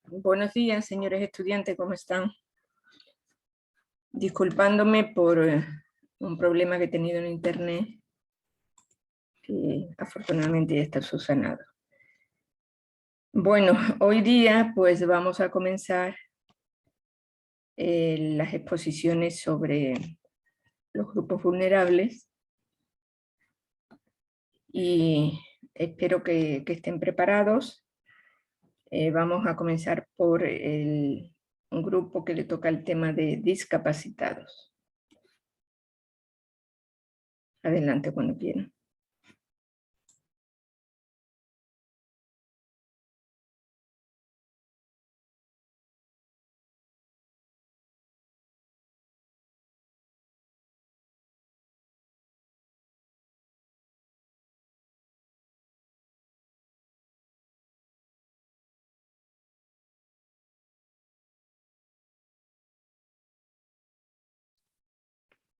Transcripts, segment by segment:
Buenos días, señores estudiantes, ¿cómo están? Disculpándome por un problema que he tenido en internet, que afortunadamente ya está subsanado. Bueno, hoy día pues vamos a comenzar las exposiciones sobre los grupos vulnerables y espero que estén preparados. Vamos a comenzar por un grupo que le toca el tema de discapacitados. Adelante cuando quieran.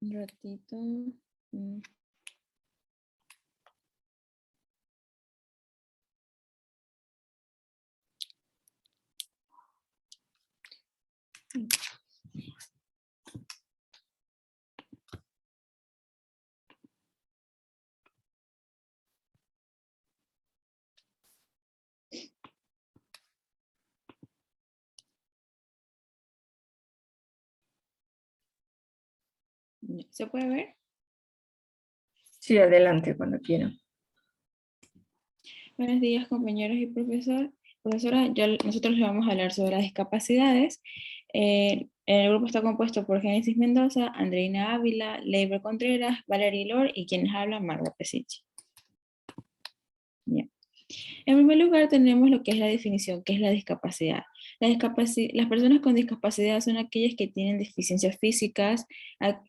Un ratito. ¿Se puede ver? Sí, adelante cuando quieran. Buenos días, compañeros y profesora. Nosotros les vamos a hablar sobre las discapacidades. El grupo está compuesto por Génesis Mendoza, Andreina Ávila, Leiber Contreras, Valerie Lor y quienes hablan, Marga Pesichi. Bien. En primer lugar tenemos lo que es la definición, que es la discapacidad. Las personas con discapacidad son aquellas que tienen deficiencias físicas,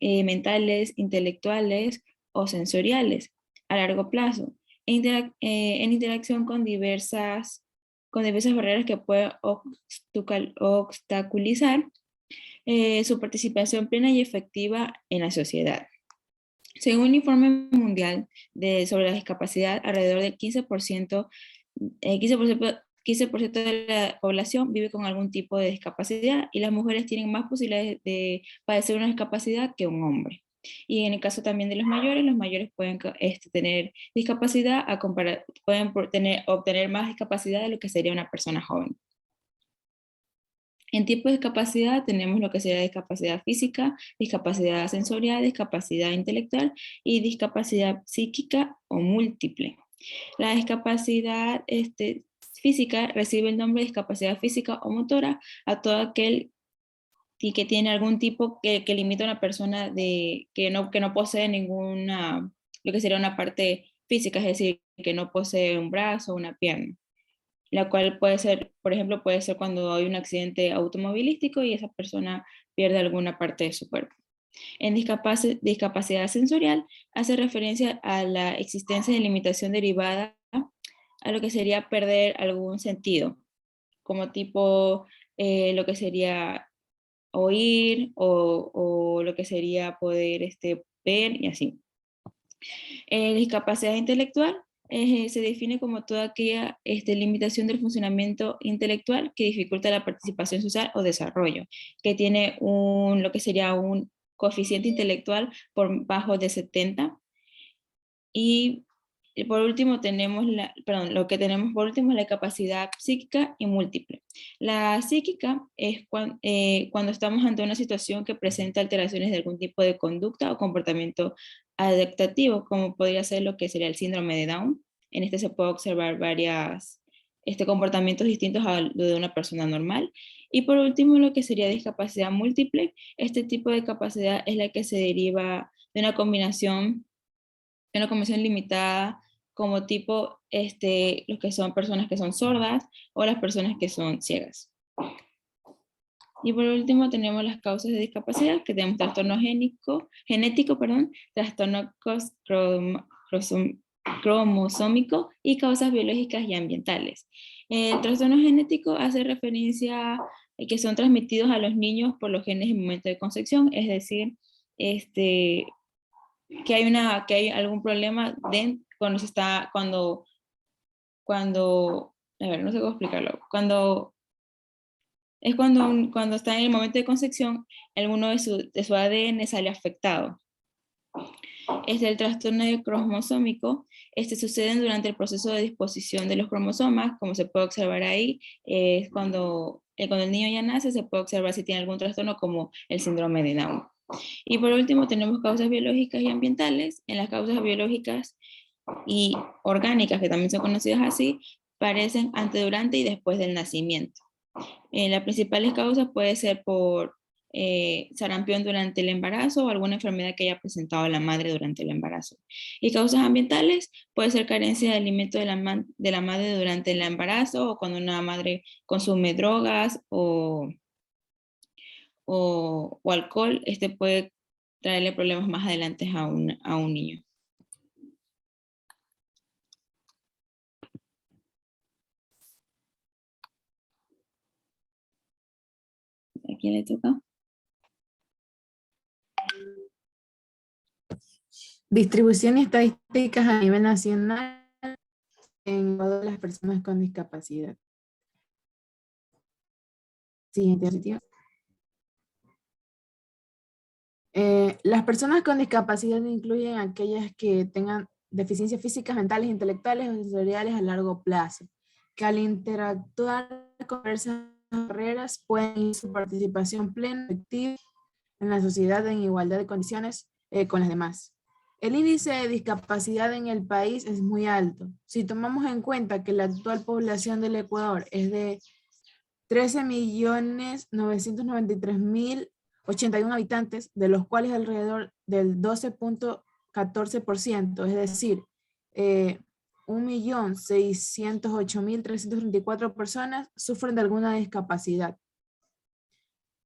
mentales, intelectuales o sensoriales a largo plazo, en interacción con diversas barreras que pueden obstaculizar su participación plena y efectiva en la sociedad. Según el informe mundial sobre la discapacidad, alrededor del 15%, 15% de la población vive con algún tipo de discapacidad y las mujeres tienen más posibilidades de padecer una discapacidad que un hombre. Y en el caso también de los mayores pueden tener discapacidad, pueden obtener más discapacidad de lo que sería una persona joven. En tipo de discapacidad tenemos lo que sería discapacidad física, discapacidad sensorial, discapacidad intelectual y discapacidad psíquica o múltiple. La discapacidad física recibe el nombre de discapacidad física o motora a todo aquel y que tiene algún tipo que limita a una persona que no posee ninguna, lo que sería una parte física, es decir, que no posee un brazo o una pierna, la cual puede ser, por ejemplo, puede ser cuando hay un accidente automovilístico y esa persona pierde alguna parte de su cuerpo. En discapacidad sensorial hace referencia a la existencia de limitación derivada a lo que sería perder algún sentido, como tipo lo que sería oír o lo que sería poder ver y así. Discapacidad intelectual se define como toda aquella limitación del funcionamiento intelectual que dificulta la participación social o desarrollo, que tiene lo que sería un coeficiente intelectual por bajo de 70. Y por último lo que tenemos por último es la capacidad psíquica y múltiple. La psíquica es cuando estamos ante una situación que presenta alteraciones de algún tipo de conducta o comportamiento adaptativo, como podría ser lo que sería el síndrome de Down. En este se puede observar varios comportamientos distintos a lo de una persona normal. Y por último, lo que sería discapacidad múltiple. Este tipo de capacidad es la que se deriva de una convención limitada como tipo los que son personas que son sordas o las personas que son ciegas. Y por último tenemos las causas de discapacidad, que tenemos trastorno genético, trastorno cromosómico y causas biológicas y ambientales. El trastorno genético hace referencia a que son transmitidos a los niños por los genes en el momento de concepción, es decir, que hay algún problema cuando, a ver, no sé cómo explicarlo, Es cuando está en el momento de concepción, alguno de su ADN sale afectado. El trastorno cromosómico sucede durante el proceso de disposición de los cromosomas, como se puede observar ahí, es cuando el niño ya nace, se puede observar si tiene algún trastorno como el síndrome de Down. Y por último tenemos causas biológicas y ambientales. En las causas biológicas y orgánicas, que también son conocidas así, parecen antes, durante y después del nacimiento. Las principales causas puede ser por sarampión durante el embarazo o alguna enfermedad que haya presentado la madre durante el embarazo. Y causas ambientales puede ser carencia de alimento de la madre durante el embarazo o cuando una madre consume drogas o alcohol, puede traerle problemas más adelante a un niño. ¿A quién le toca? Distribución y estadísticas a nivel nacional en todas las personas con discapacidad. Siguiente diapositiva. Las personas con discapacidad incluyen aquellas que tengan deficiencias físicas, mentales, intelectuales o sensoriales a largo plazo, que al interactuar con diversas barreras pueden ir su participación plena y activa en la sociedad en igualdad de condiciones con las demás. El índice de discapacidad en el país es muy alto. Si tomamos en cuenta que la actual población del Ecuador es de 13.993.081 habitantes, de los cuales alrededor del 12.14%, es decir, 1.608.334 personas sufren de alguna discapacidad.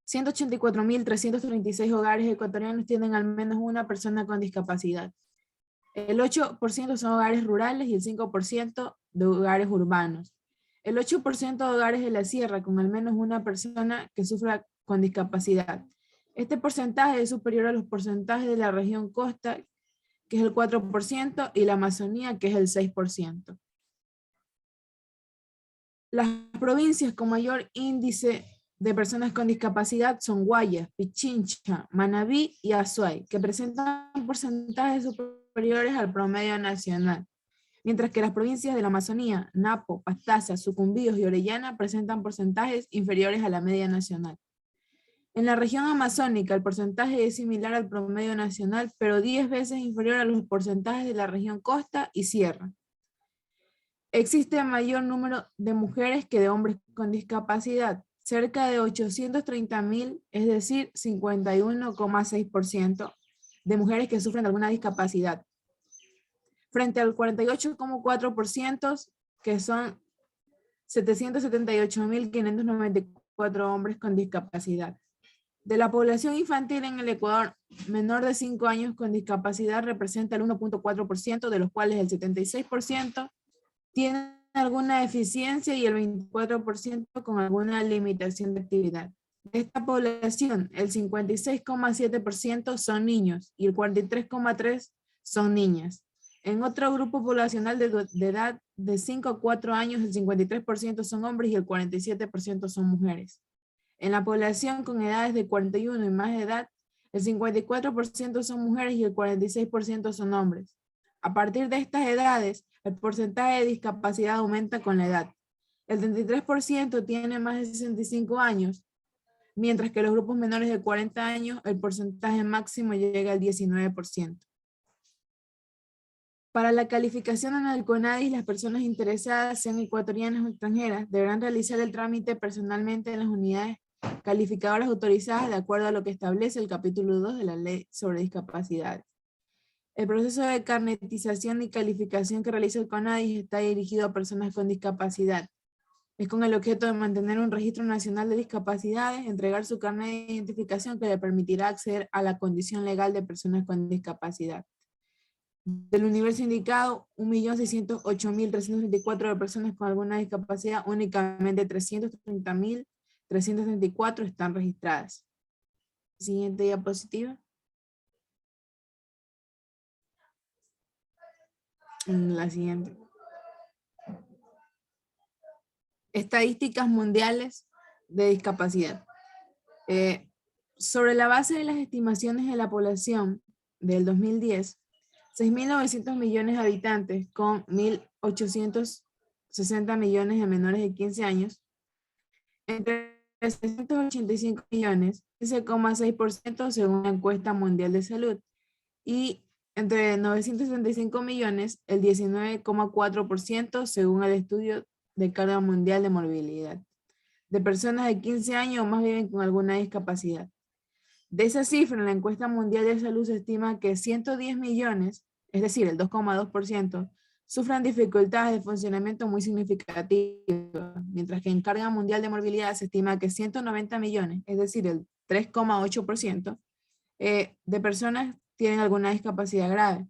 184.336 hogares ecuatorianos tienen al menos una persona con discapacidad. El 8% son hogares rurales y el 5% de hogares urbanos. El 8% de hogares de la sierra con al menos una persona que sufra con discapacidad. Este porcentaje es superior a los porcentajes de la región costa, que es el 4%, y la Amazonía, que es el 6%. Las provincias con mayor índice de personas con discapacidad son Guayas, Pichincha, Manabí y Azuay, que presentan porcentajes superiores al promedio nacional, mientras que las provincias de la Amazonía, Napo, Pastaza, Sucumbíos y Orellana presentan porcentajes inferiores a la media nacional. En la región amazónica el porcentaje es similar al promedio nacional, pero 10 veces inferior a los porcentajes de la región costa y sierra. Existe mayor número de mujeres que de hombres con discapacidad, cerca de 830.000, es decir, 51,6% de mujeres que sufren de alguna discapacidad, frente al 48,4% que son 778.594 hombres con discapacidad. De la población infantil en el Ecuador, menor de 5 años con discapacidad representa el 1,4%, de los cuales el 76% tienen alguna deficiencia y el 24% con alguna limitación de actividad. De esta población, el 56,7% son niños y el 43,3% son niñas. En otro grupo poblacional de edad de 5 a 4 años, el 53% son hombres y el 47% son mujeres. En la población con edades de 41 y más de edad, el 54% son mujeres y el 46% son hombres. A partir de estas edades, el porcentaje de discapacidad aumenta con la edad. El 33% tiene más de 65 años, mientras que los grupos menores de 40 años, el porcentaje máximo llega al 19%. Para la calificación en el CONADIS, las personas interesadas, sean ecuatorianas o extranjeras, deberán realizar el trámite personalmente en las unidades calificadoras autorizadas de acuerdo a lo que establece el capítulo 2 de la Ley sobre Discapacidades. El proceso de carnetización y calificación que realiza el CONADIS está dirigido a personas con discapacidad. Es con el objeto de mantener un registro nacional de discapacidades, entregar su carnet de identificación que le permitirá acceder a la condición legal de personas con discapacidad. Del universo indicado, 1.608.334 de personas con alguna discapacidad, únicamente 330.334 están registradas. Siguiente diapositiva. La siguiente. Estadísticas mundiales de discapacidad. Sobre la base de las estimaciones de la población del 2010, 6.900 millones de habitantes con 1.860 millones de menores de 15 años, entre 685 millones, 15,6% según la encuesta mundial de salud, y entre 975 millones, el 19,4% según el estudio de carga mundial de morbilidad. De personas de 15 años o más viven con alguna discapacidad. De esa cifra, en la encuesta mundial de salud se estima que 110 millones, es decir, el 2,2%, sufran dificultades de funcionamiento muy significativas, mientras que en carga mundial de morbilidad se estima que 190 millones, es decir, el 3,8%, de personas tienen alguna discapacidad grave.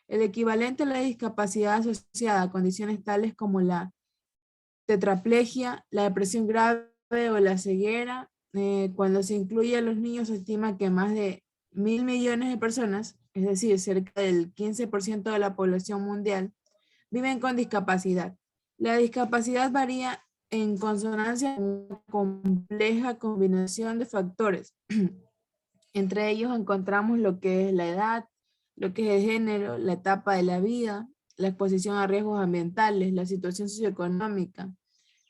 El equivalente a la discapacidad asociada a condiciones tales como la tetraplegia, la depresión grave o la ceguera, cuando se incluye a los niños, se estima que más de 1.000 millones de personas, es decir, cerca del 15% de la población mundial, viven con discapacidad. La discapacidad varía en consonancia con una compleja combinación de factores. Entre ellos encontramos lo que es la edad, lo que es el género, la etapa de la vida, la exposición a riesgos ambientales, la situación socioeconómica.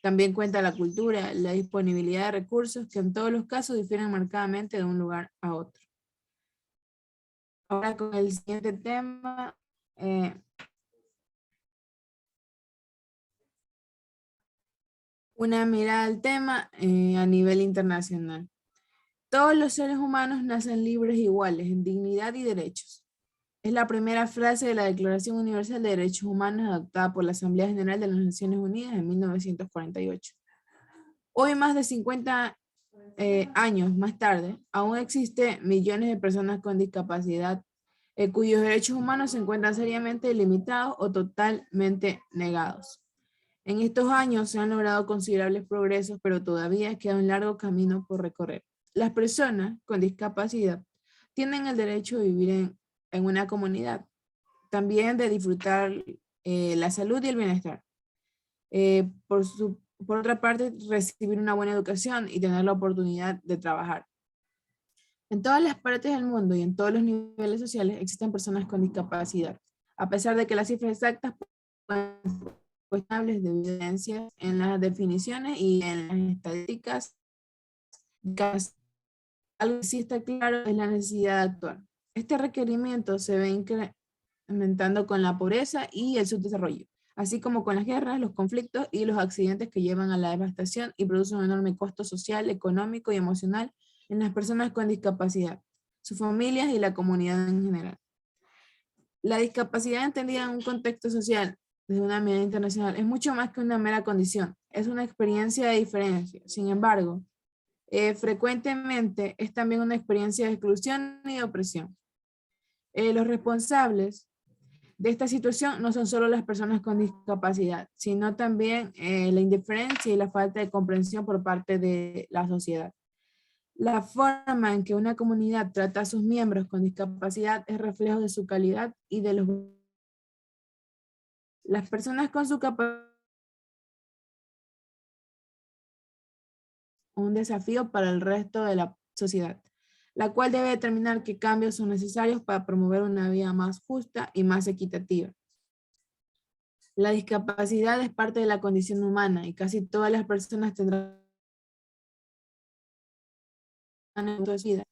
También cuenta la cultura, la disponibilidad de recursos, que en todos los casos difieren marcadamente de un lugar a otro. Ahora con el siguiente tema, una mirada al tema a nivel internacional. Todos los seres humanos nacen libres e iguales en dignidad y derechos. Es la primera frase de la Declaración Universal de Derechos Humanos adoptada por la Asamblea General de las Naciones Unidas en 1948. Hoy, más de 50 años más tarde, aún existen millones de personas con discapacidad cuyos derechos humanos se encuentran seriamente limitados o totalmente negados. En estos años se han logrado considerables progresos, pero todavía queda un largo camino por recorrer. Las personas con discapacidad tienen el derecho de vivir en una comunidad, también de disfrutar la salud y el bienestar. Por otra parte, recibir una buena educación y tener la oportunidad de trabajar. En todas las partes del mundo y en todos los niveles sociales existen personas con discapacidad, a pesar de que las cifras exactas pueden ser cuestionables de evidencias en las definiciones y en las estadísticas. Algo que sí está claro es la necesidad de actuar. Este requerimiento se ve incrementando con la pobreza y el subdesarrollo, así como con las guerras, los conflictos y los accidentes que llevan a la devastación y producen un enorme costo social, económico y emocional en las personas con discapacidad, sus familias y la comunidad en general. La discapacidad entendida en un contexto social desde una mirada internacional es mucho más que una mera condición, es una experiencia de diferencia. Sin embargo, frecuentemente es también una experiencia de exclusión y de opresión. Los responsables de esta situación no son solo las personas con discapacidad, sino también la indiferencia y la falta de comprensión por parte de la sociedad. La forma en que una comunidad trata a sus miembros con discapacidad es reflejo de su calidad y de los... Las personas con su capacidad un desafío para el resto de la sociedad, la cual debe determinar qué cambios son necesarios para promover una vida más justa y más equitativa. La discapacidad es parte de la condición humana y casi todas las personas tendrán vida,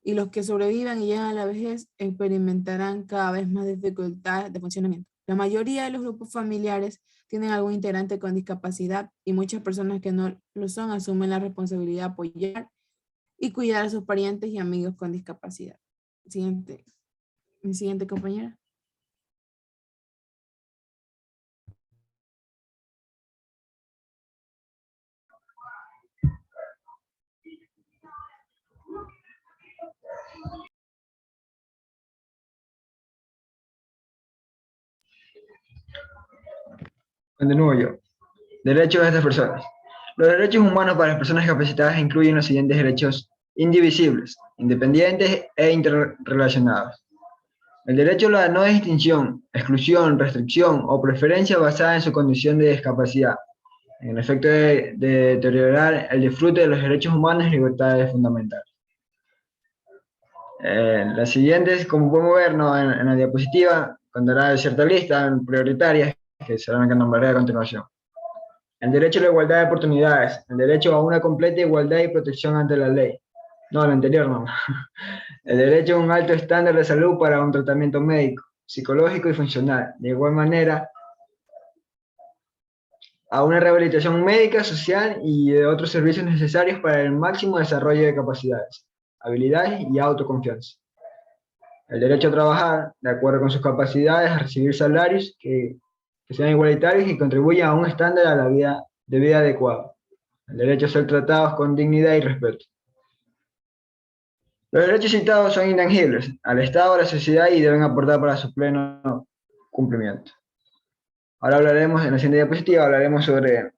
y los que sobrevivan y llegan a la vejez experimentarán cada vez más dificultades de funcionamiento. La mayoría de los grupos familiares tienen algún integrante con discapacidad y muchas personas que no lo son asumen la responsabilidad de apoyar y cuidar a sus parientes y amigos con discapacidad. Mi siguiente compañera. Continúo yo. Derechos de estas personas. Los derechos humanos para las personas discapacitadas incluyen los siguientes derechos indivisibles, independientes e interrelacionados. El derecho a la no distinción, exclusión, restricción o preferencia basada en su condición de discapacidad. en el efecto de deteriorar el disfrute de los derechos humanos y libertades fundamentales. Las siguientes, como podemos ver, ¿no?, en la diapositiva, contará de cierta lista prioritaria que serán las que nombraré a continuación. El derecho a la igualdad de oportunidades, el derecho a una completa igualdad y protección ante la ley. No, el anterior no. El derecho a un alto estándar de salud para un tratamiento médico, psicológico y funcional. De igual manera, a una rehabilitación médica, social y de otros servicios necesarios para el máximo desarrollo de capacidades, habilidades y autoconfianza. El derecho a trabajar, de acuerdo con sus capacidades, a recibir salarios que sean igualitarios y contribuyan a un estándar de vida adecuado. El derecho a ser tratados con dignidad y respeto. Los derechos citados son intangibles al Estado, a la sociedad y deben aportar para su pleno cumplimiento. Ahora hablaremos, en la siguiente diapositiva, hablaremos sobre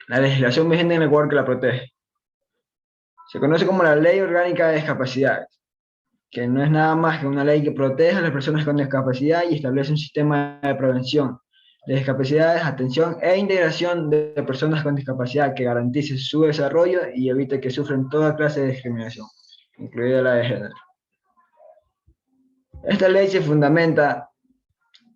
la legislación vigente en el Ecuador que la protege. Se conoce como la Ley Orgánica de Discapacidades, que no es nada más que una ley que protege a las personas con discapacidad y establece un sistema de prevención de discapacidades, atención e integración de personas con discapacidad que garantice su desarrollo y evite que sufran toda clase de discriminación, incluida la de género. Esta ley se fundamenta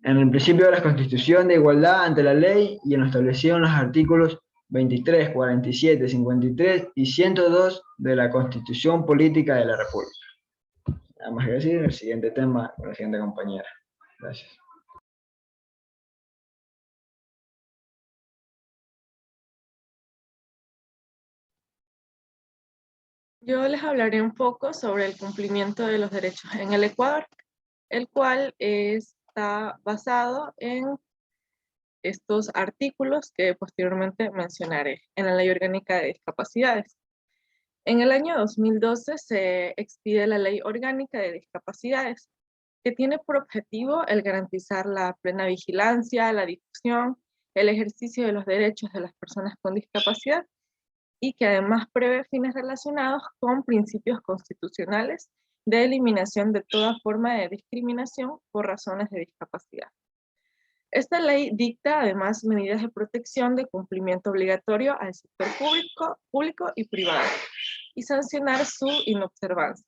en el principio de la Constitución de igualdad ante la ley y en lo establecido en los artículos 23, 47, 53 y 102 de la Constitución Política de la República. Nada más que decir, el siguiente tema con la siguiente compañera. Gracias. Yo les hablaré un poco sobre el cumplimiento de los derechos en el Ecuador, el cual está basado en estos artículos que posteriormente mencionaré en la Ley Orgánica de Discapacidades. En el año 2012 se expide la Ley Orgánica de Discapacidades, que tiene por objetivo el garantizar la plena vigilancia, la difusión, el ejercicio de los derechos de las personas con discapacidad, y que además prevé fines relacionados con principios constitucionales de eliminación de toda forma de discriminación por razones de discapacidad. Esta ley dicta además medidas de protección de cumplimiento obligatorio al sector público y privado, y sancionar su inobservancia.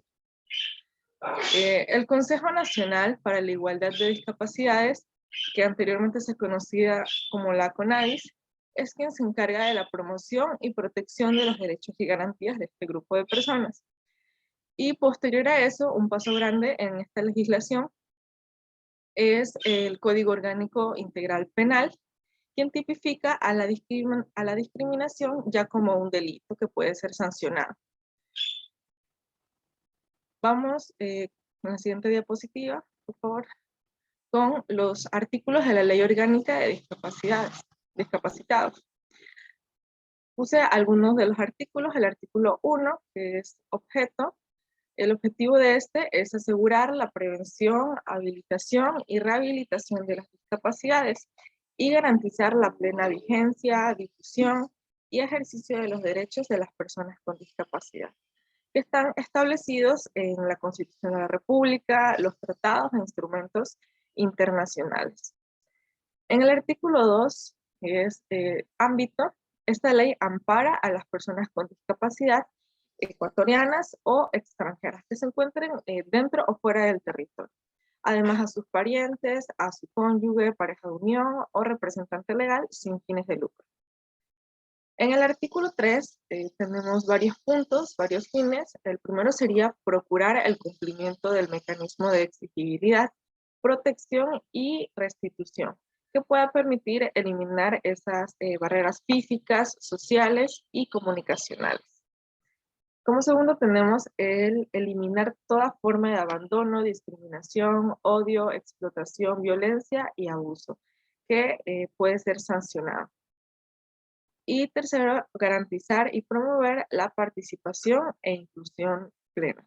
El Consejo Nacional para la Igualdad de Discapacidades, que anteriormente se conocía como la CONADIS, es quien se encarga de la promoción y protección de los derechos y garantías de este grupo de personas. Y posterior a eso, un paso grande en esta legislación es el Código Orgánico Integral Penal, quien tipifica a la discriminación ya como un delito que puede ser sancionado. Vamos con la siguiente diapositiva, por favor, con los artículos de la Ley Orgánica de Discapacitados. Puse algunos de los artículos. El artículo 1, que es objeto. El objetivo de este es asegurar la prevención, habilitación y rehabilitación de las discapacidades y garantizar la plena vigencia, difusión y ejercicio de los derechos de las personas con discapacidad, que están establecidos en la Constitución de la República, los tratados e instrumentos internacionales. En el artículo 2, que es ámbito, esta ley ampara a las personas con discapacidad ecuatorianas o extranjeras que se encuentren dentro o fuera del territorio. Además a sus parientes, a su cónyuge, pareja de unión o representante legal sin fines de lucro. En el artículo 3 tenemos varios puntos, varios fines. El primero sería procurar el cumplimiento del mecanismo de exigibilidad, protección y restitución, que pueda permitir eliminar esas barreras físicas, sociales y comunicacionales. Como segundo tenemos el eliminar toda forma de abandono, discriminación, odio, explotación, violencia y abuso, que puede ser sancionado. Y tercero, garantizar y promover la participación e inclusión plenas.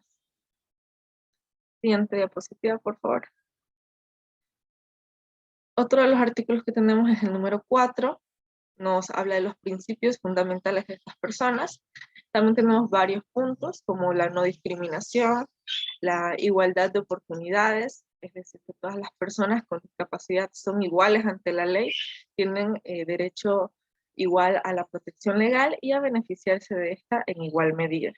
Siguiente diapositiva, por favor. Otro de los artículos que tenemos es el número 4. Nos habla de los principios fundamentales de estas personas. También tenemos varios puntos como la no discriminación, la igualdad de oportunidades, es decir, que todas las personas con discapacidad son iguales ante la ley, tienen derecho igual a la protección legal y a beneficiarse de esta en igual medida.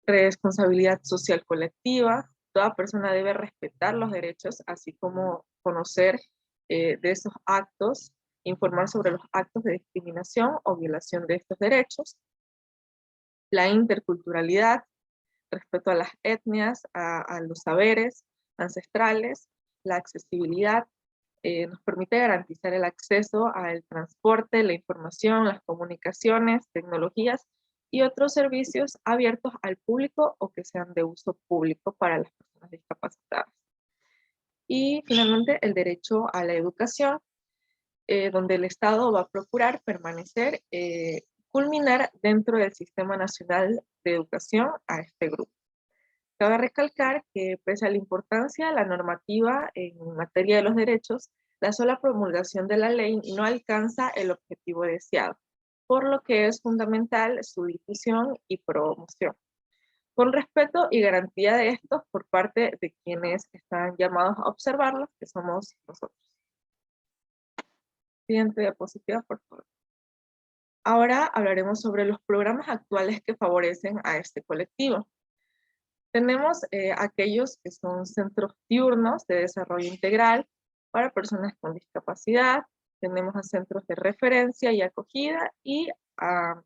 Responsabilidad social colectiva. Toda persona debe respetar los derechos, así como conocer de esos actos, informar sobre los actos de discriminación o violación de estos derechos. La interculturalidad, respeto a las etnias, a los saberes ancestrales. La accesibilidad nos permite garantizar el acceso al transporte, la información, las comunicaciones, tecnologías y otros servicios abiertos al público o que sean de uso público para las personas discapacitadas. Y finalmente el derecho a la educación, donde el Estado va a procurar permanecer, culminar dentro del Sistema Nacional de Educación a este grupo. Cabe recalcar que pese a la importancia de la normativa en materia de los derechos, la sola promulgación de la ley no alcanza el objetivo deseado, por lo que es fundamental su difusión y promoción, con respeto y garantía de estos por parte de quienes están llamados a observarlos, que somos nosotros. Siguiente diapositiva, por favor. Ahora hablaremos sobre los programas actuales que favorecen a este colectivo. Tenemos aquellos que son centros diurnos de desarrollo integral para personas con discapacidad. Tenemos a centros de referencia y acogida y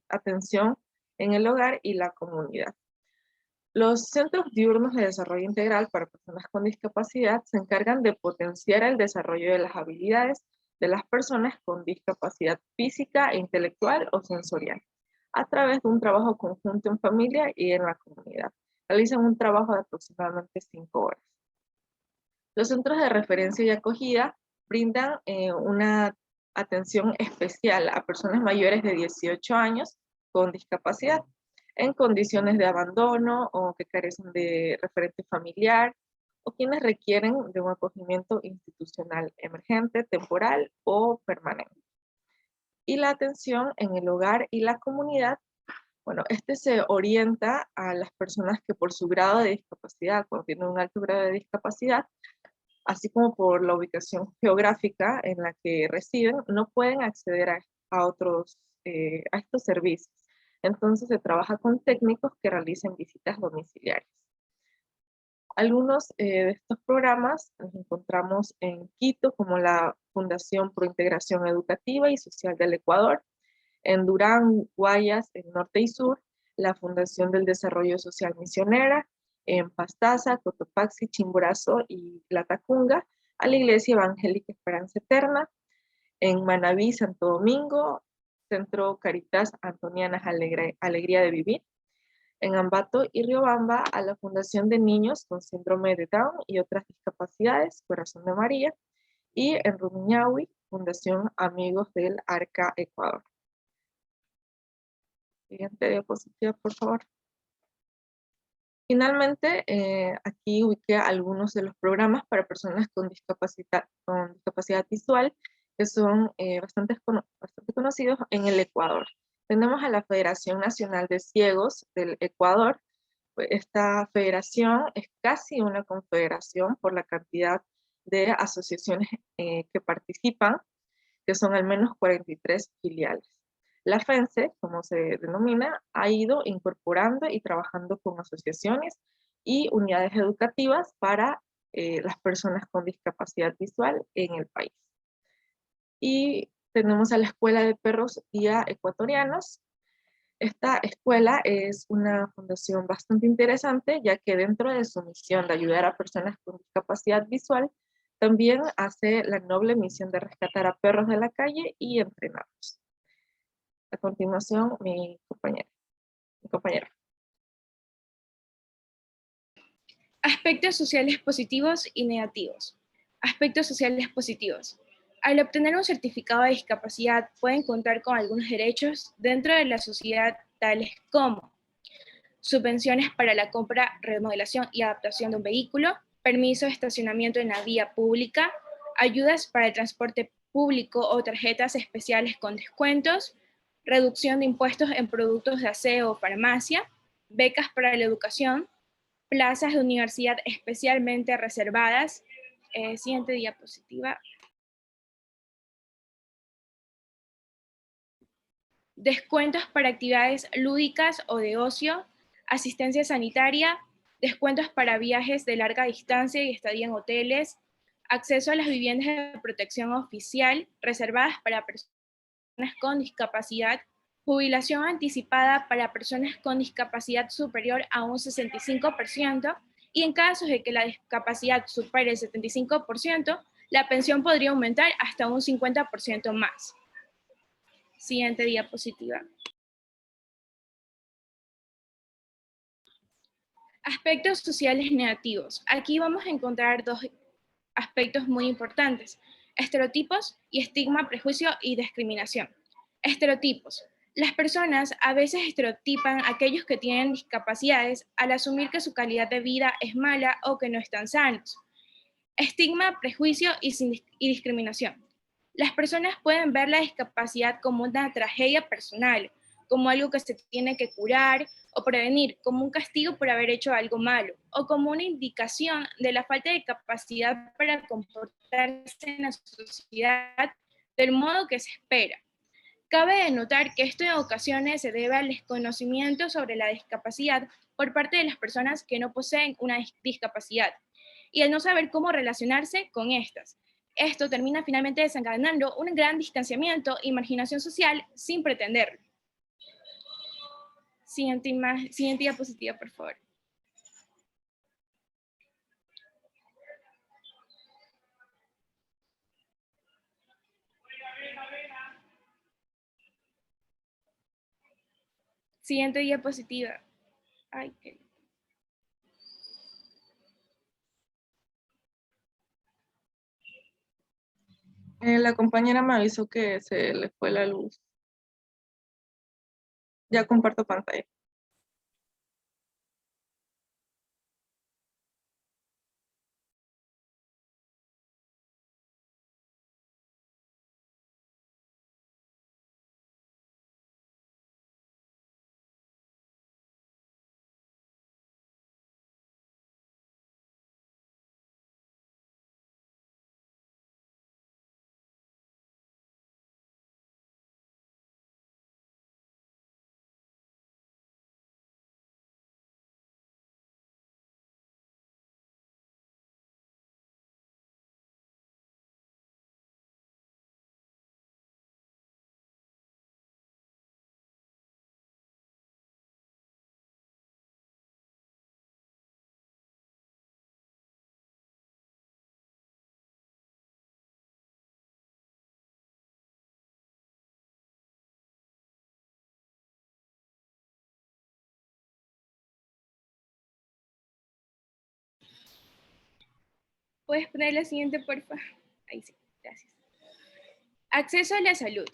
atención en el hogar y la comunidad. Los centros diurnos de desarrollo integral para personas con discapacidad se encargan de potenciar el desarrollo de las habilidades de las personas con discapacidad física, intelectual o sensorial, a través de un trabajo conjunto en familia y en la comunidad. Realizan un trabajo de aproximadamente 5 horas. Los centros de referencia y acogida brindan una atención especial a personas mayores de 18 años con discapacidad, en condiciones de abandono o que carecen de referente familiar, o quienes requieren de un acogimiento institucional emergente, temporal o permanente. Y la atención en el hogar y la comunidad, bueno, este se orienta a las personas que por su grado de discapacidad, cuando tienen un alto grado de discapacidad, así como por la ubicación geográfica en la que residen, no pueden acceder a estos servicios. Entonces se trabaja con técnicos que realicen visitas domiciliarias. Algunos de estos programas los encontramos en Quito, como la Fundación Pro Integración Educativa y Social del Ecuador, en Durán, Guayas, en Norte y Sur, la Fundación del Desarrollo Social Misionera, en Pastaza, Cotopaxi, Chimborazo y Latacunga, a la Iglesia Evangélica Esperanza Eterna, en Manabí, Santo Domingo, Centro Caritas Antonianas Alegría de Vivir, en Ambato y Riobamba a la Fundación de Niños con Síndrome de Down y otras discapacidades, Corazón de María, y en Rumiñahui, Fundación Amigos del Arca Ecuador. Siguiente diapositiva, por favor. Finalmente, aquí ubiqué algunos de los programas para personas con discapacidad visual que son bastante conocidos en el Ecuador. Tenemos a la Federación Nacional de Ciegos del Ecuador. Esta federación es casi una confederación por la cantidad de asociaciones que participan, que son al menos 43 filiales. La FENSE, como se denomina, ha ido incorporando y trabajando con asociaciones y unidades educativas para las personas con discapacidad visual en el país. Y tenemos a la Escuela de Perros Guía Ecuatorianos. Esta escuela es una fundación bastante interesante, ya que dentro de su misión de ayudar a personas con discapacidad visual, también hace la noble misión de rescatar a perros de la calle y entrenarlos. A continuación, mi compañera. Aspectos sociales positivos y negativos. Aspectos sociales positivos. Al obtener un certificado de discapacidad pueden contar con algunos derechos dentro de la sociedad, tales como subvenciones para la compra, remodelación y adaptación de un vehículo, permiso de estacionamiento en la vía pública, ayudas para el transporte público o tarjetas especiales con descuentos, reducción de impuestos en productos de aseo o farmacia, becas para la educación, plazas de universidad especialmente reservadas. Siguiente diapositiva. descuentos para actividades lúdicas o de ocio, asistencia sanitaria, descuentos para viajes de larga distancia y estadía en hoteles, acceso a las viviendas de protección oficial reservadas para personas con discapacidad, jubilación anticipada para personas con discapacidad superior a un 65%, y en casos de que la discapacidad supere el 75%, la pensión podría aumentar hasta un 50% más. Siguiente diapositiva. Aspectos sociales negativos. Aquí vamos a encontrar dos aspectos muy importantes: estereotipos y estigma, prejuicio y discriminación. Estereotipos. Las personas a veces estereotipan a aquellos que tienen discapacidades al asumir que su calidad de vida es mala o que no están sanos. Estigma, prejuicio y discriminación. Las personas pueden ver la discapacidad como una tragedia personal, como algo que se tiene que curar o prevenir, como un castigo por haber hecho algo malo, o como una indicación de la falta de capacidad para comportarse en la sociedad del modo que se espera. Cabe denotar que esto en ocasiones se debe al desconocimiento sobre la discapacidad por parte de las personas que no poseen una discapacidad y al no saber cómo relacionarse con estas. Esto termina finalmente desencadenando un gran distanciamiento y marginación social sin pretenderlo. Siguiente diapositiva, por favor. Siguiente diapositiva. Ay, qué... La compañera me avisó que se le fue la luz. Ya comparto pantalla. ¿Puedes poner la siguiente, por favor? Ahí sí, gracias. Acceso a la salud.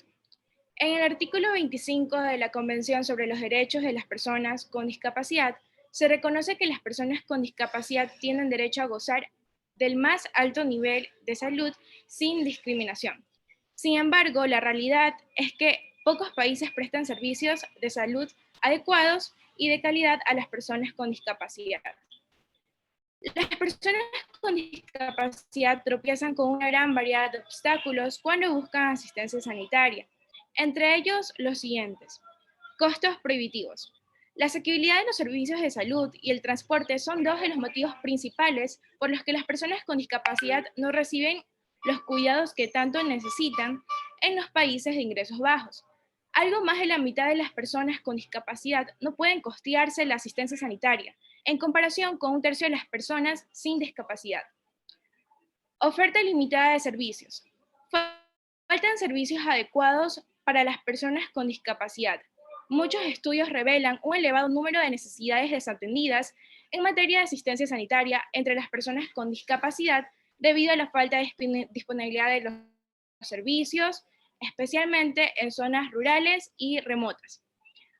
En el artículo 25 de la Convención sobre los Derechos de las Personas con Discapacidad, se reconoce que las personas con discapacidad tienen derecho a gozar del más alto nivel de salud sin discriminación. Sin embargo, la realidad es que pocos países prestan servicios de salud adecuados y de calidad a las personas con discapacidad. Las personas con discapacidad tropiezan con una gran variedad de obstáculos cuando buscan asistencia sanitaria, entre ellos los siguientes: costos prohibitivos. La asequibilidad de los servicios de salud y el transporte son dos de los motivos principales por los que las personas con discapacidad no reciben los cuidados que tanto necesitan en los países de ingresos bajos. Algo más de la mitad de las personas con discapacidad no pueden costearse la asistencia sanitaria, en comparación con un tercio de las personas sin discapacidad. Oferta limitada de servicios. Faltan servicios adecuados para las personas con discapacidad. Muchos estudios revelan un elevado número de necesidades desatendidas en materia de asistencia sanitaria entre las personas con discapacidad debido a la falta de disponibilidad de los servicios, especialmente en zonas rurales y remotas.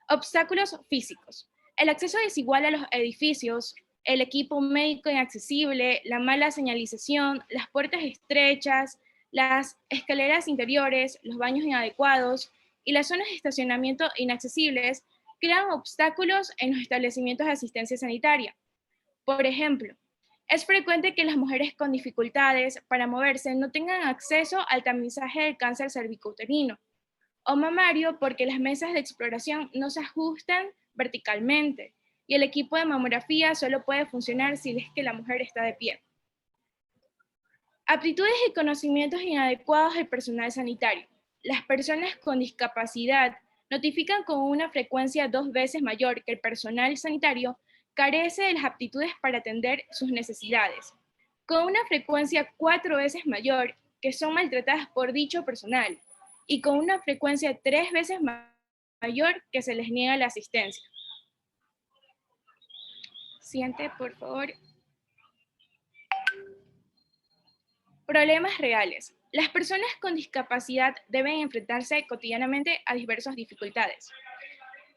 Obstáculos físicos. El acceso desigual a los edificios, el equipo médico inaccesible, la mala señalización, las puertas estrechas, las escaleras interiores, los baños inadecuados y las zonas de estacionamiento inaccesibles crean obstáculos en los establecimientos de asistencia sanitaria. Por ejemplo, es frecuente que las mujeres con dificultades para moverse no tengan acceso al tamizaje del cáncer cervicouterino, o mamario porque las mesas de exploración no se ajustan verticalmente y el equipo de mamografía solo puede funcionar si es que la mujer está de pie. Aptitudes y conocimientos inadecuados del personal sanitario. Las personas con discapacidad notifican con una frecuencia 2 veces mayor que el personal sanitario carece de las aptitudes para atender sus necesidades, con una frecuencia 4 veces mayor que son maltratadas por dicho personal y con una frecuencia 3 veces mayor que se les niega la asistencia. Siguiente, por favor. Problemas reales. Las personas con discapacidad deben enfrentarse cotidianamente a diversas dificultades.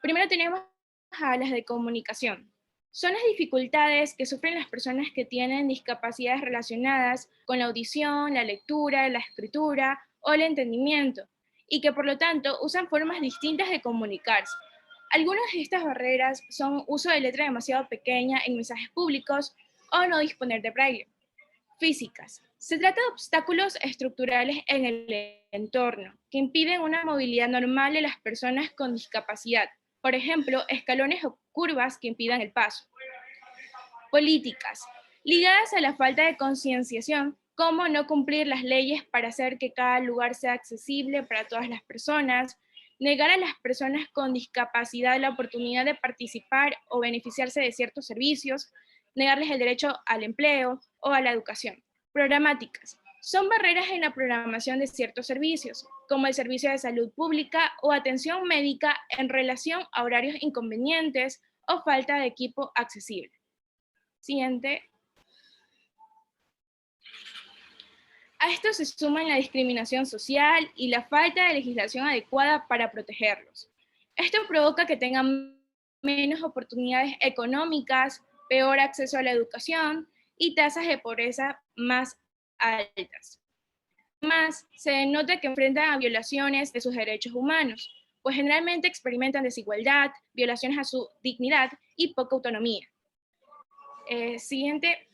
Primero tenemos a las de comunicación. Son las dificultades que sufren las personas que tienen discapacidades relacionadas con la audición, la lectura, la escritura o el entendimiento, y que por lo tanto usan formas distintas de comunicarse. Algunas de estas barreras son uso de letra demasiado pequeña en mensajes públicos o no disponer de braille. Físicas. Se trata de obstáculos estructurales en el entorno que impiden una movilidad normal de las personas con discapacidad. Por ejemplo, escalones o curvas que impidan el paso. Políticas. Ligadas a la falta de concienciación, como no cumplir las leyes para hacer que cada lugar sea accesible para todas las personas, negar a las personas con discapacidad la oportunidad de participar o beneficiarse de ciertos servicios, negarles el derecho al empleo o a la educación. Programáticas. Son barreras en la programación de ciertos servicios, como el servicio de salud pública o atención médica en relación a horarios inconvenientes o falta de equipo accesible. Siguiente. A esto se suman la discriminación social y la falta de legislación adecuada para protegerlos. Esto provoca que tengan menos oportunidades económicas, peor acceso a la educación y tasas de pobreza más altas. Además, se denota que enfrentan a violaciones de sus derechos humanos, pues generalmente experimentan desigualdad, violaciones a su dignidad y poca autonomía. Siguiente.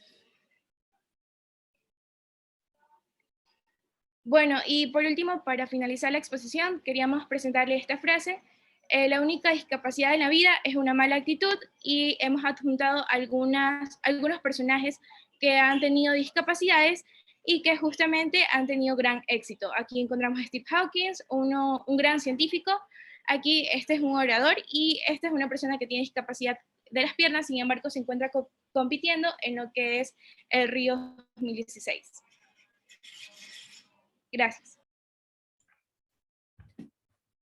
Bueno, y por último, para finalizar la exposición, queríamos presentarle esta frase. La única discapacidad en la vida es una mala actitud, y hemos adjuntado algunos personajes que han tenido discapacidades y que justamente han tenido gran éxito. Aquí encontramos a Steve Hawkins, un gran científico. Aquí este es un orador y esta es una persona que tiene discapacidad de las piernas, sin embargo se encuentra compitiendo en lo que es el Río 2016. Gracias.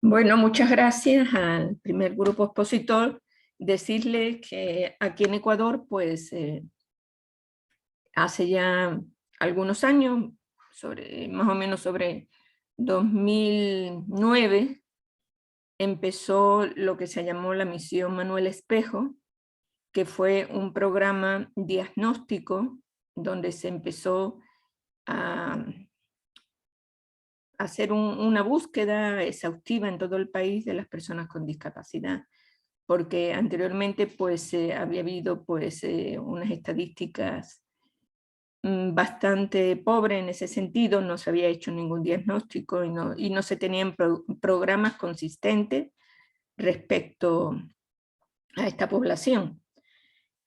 Bueno, muchas gracias al primer grupo expositor. Decirle que aquí en Ecuador, pues hace ya algunos años, más o menos sobre 2009, empezó lo que se llamó la Misión Manuel Espejo, que fue un programa diagnóstico donde se empezó a hacer una búsqueda exhaustiva en todo el país de las personas con discapacidad, porque anteriormente pues había habido pues unas estadísticas bastante pobres en ese sentido, no se había hecho ningún diagnóstico y no se tenían programas consistentes respecto a esta población.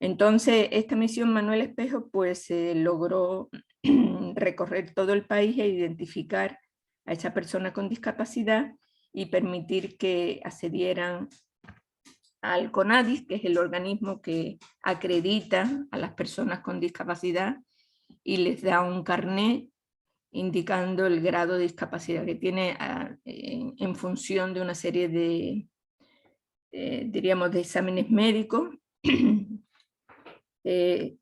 Entonces esta misión Manuel Espejo pues logró recorrer todo el país e identificar a esa persona con discapacidad y permitir que accedieran al CONADIS, que es el organismo que acredita a las personas con discapacidad y les da un carnet indicando el grado de discapacidad que tiene en función de una serie de, diríamos, de exámenes médicos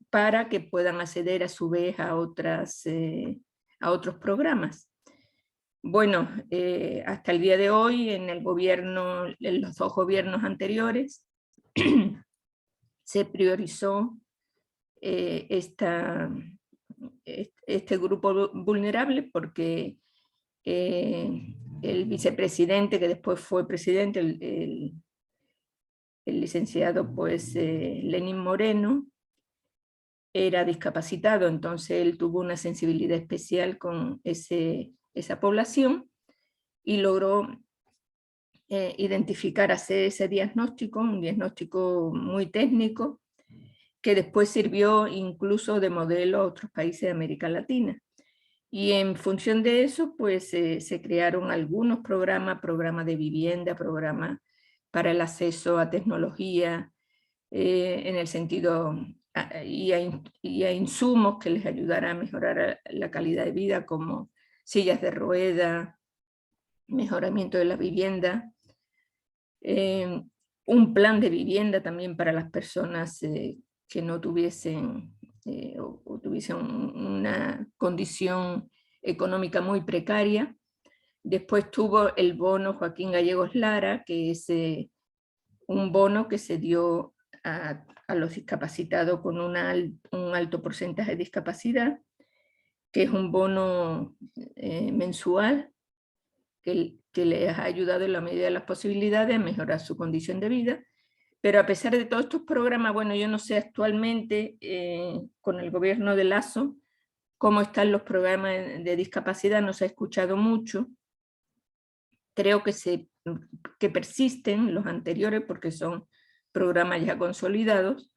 para que puedan acceder a su vez a otros programas. Bueno, hasta el día de hoy en el gobierno, en los 2 gobiernos anteriores, se priorizó este grupo vulnerable porque el vicepresidente, que después fue presidente, el licenciado pues Lenín Moreno, era discapacitado, entonces él tuvo una sensibilidad especial con esa población y logró identificar, hacer ese diagnóstico, un diagnóstico muy técnico, que después sirvió incluso de modelo a otros países de América Latina. Y en función de eso, pues se crearon algunos programas de vivienda, programas para el acceso a tecnología, en el sentido, y a insumos que les ayudara a mejorar la calidad de vida, como sillas de rueda, mejoramiento de la vivienda, un plan de vivienda también para las personas que no tuviesen o tuviesen una condición económica muy precaria. Después tuvo el bono Joaquín Gallegos Lara, que es un bono que se dio a los discapacitados con un alto porcentaje de discapacidad, que es un bono mensual que les ha ayudado en la medida de las posibilidades a mejorar su condición de vida. Pero a pesar de todos estos programas, bueno, yo no sé actualmente con el gobierno de Lasso cómo están los programas de discapacidad, no se ha escuchado mucho. Creo que persisten los anteriores porque son programas ya consolidados,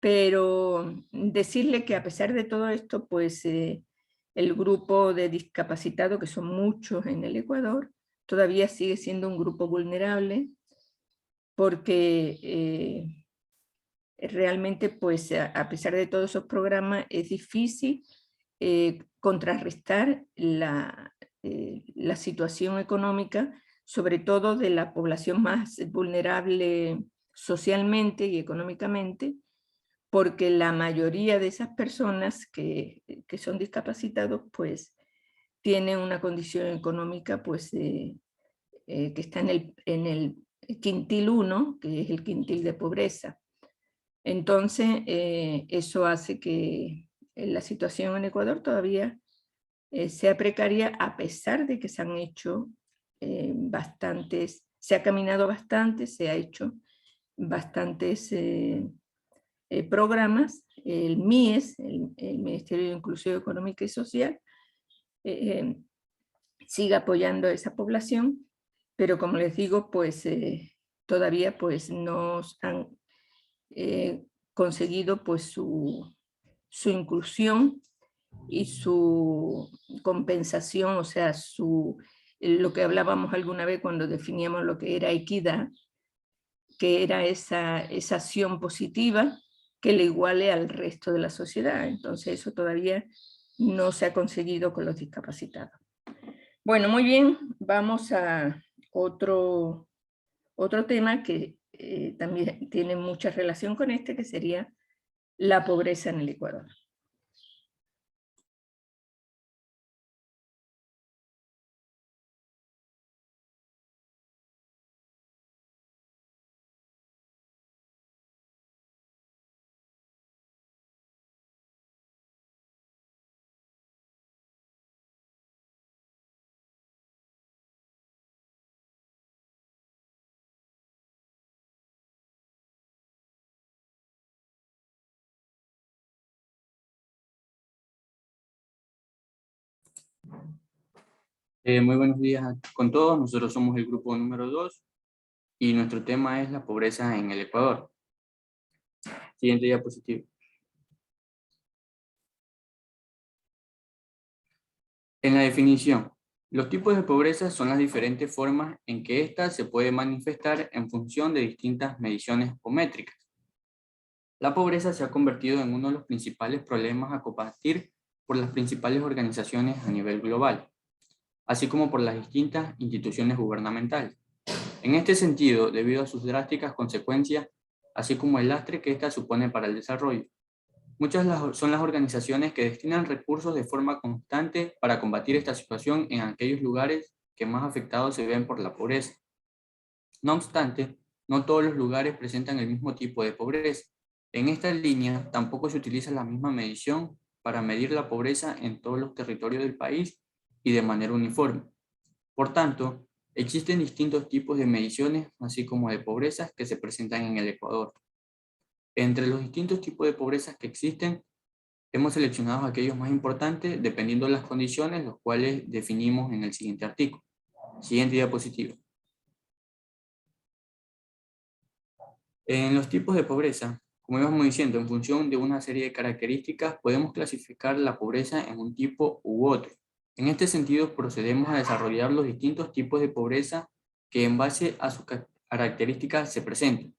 pero decirle que a pesar de todo esto, pues el grupo de discapacitados, que son muchos en el Ecuador, todavía sigue siendo un grupo vulnerable, porque realmente, pues a pesar de todos esos programas, es difícil contrarrestar la situación económica, sobre todo de la población más vulnerable socialmente y económicamente, porque la mayoría de esas personas que son discapacitados, pues tienen una condición económica pues, que está en el quintil 1, que es el quintil de pobreza. Entonces, eso hace que la situación en Ecuador todavía sea precaria, a pesar de que se han hecho se ha caminado bastante, se ha hecho bastantes programas. El MIES, el Ministerio de Inclusión Económica y Social, sigue apoyando a esa población, pero como les digo, pues todavía pues no han conseguido pues su inclusión y su compensación, o sea, lo que hablábamos alguna vez cuando definíamos lo que era equidad, que era esa acción positiva que le iguale al resto de la sociedad. Entonces eso todavía no se ha conseguido con los discapacitados. Bueno, muy bien, vamos a otro tema que también tiene mucha relación con este, que sería la pobreza en el Ecuador. Muy buenos días con todos. Nosotros somos el grupo número 2 y nuestro tema es la pobreza en el Ecuador. Siguiente diapositiva. En la definición, los tipos de pobreza son las diferentes formas en que ésta se puede manifestar en función de distintas mediciones o métricas. La pobreza se ha convertido en uno de los principales problemas a combatir por las principales organizaciones a nivel global, así como por las distintas instituciones gubernamentales. En este sentido, debido a sus drásticas consecuencias, así como el lastre que ésta supone para el desarrollo, muchas son las organizaciones que destinan recursos de forma constante para combatir esta situación en aquellos lugares que más afectados se ven por la pobreza. No obstante, no todos los lugares presentan el mismo tipo de pobreza. En esta línea, tampoco se utiliza la misma medición para medir la pobreza en todos los territorios del país y de manera uniforme. Por tanto, existen distintos tipos de mediciones, así como de pobrezas que se presentan en el Ecuador. Entre los distintos tipos de pobrezas que existen, hemos seleccionado aquellos más importantes dependiendo de las condiciones, los cuales definimos en el siguiente artículo. Siguiente diapositiva. En los tipos de pobreza, como íbamos diciendo, en función de una serie de características, podemos clasificar la pobreza en un tipo u otro. En este sentido, procedemos a desarrollar los distintos tipos de pobreza que en base a sus características se presentan.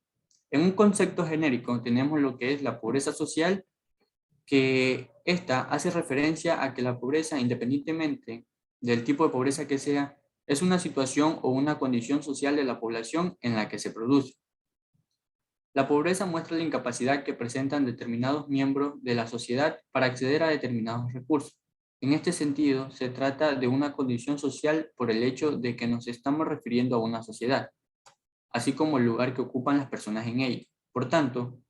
En un concepto genérico tenemos lo que es la pobreza social, que esta hace referencia a que la pobreza, independientemente del tipo de pobreza que sea, es una situación o una condición social de la población en la que se produce. La pobreza muestra la incapacidad que presentan determinados miembros de la sociedad para acceder a determinados recursos. En este sentido, se trata de una condición social por el hecho de que nos estamos refiriendo a una sociedad, así como el lugar que ocupan las personas en ella. Por tanto,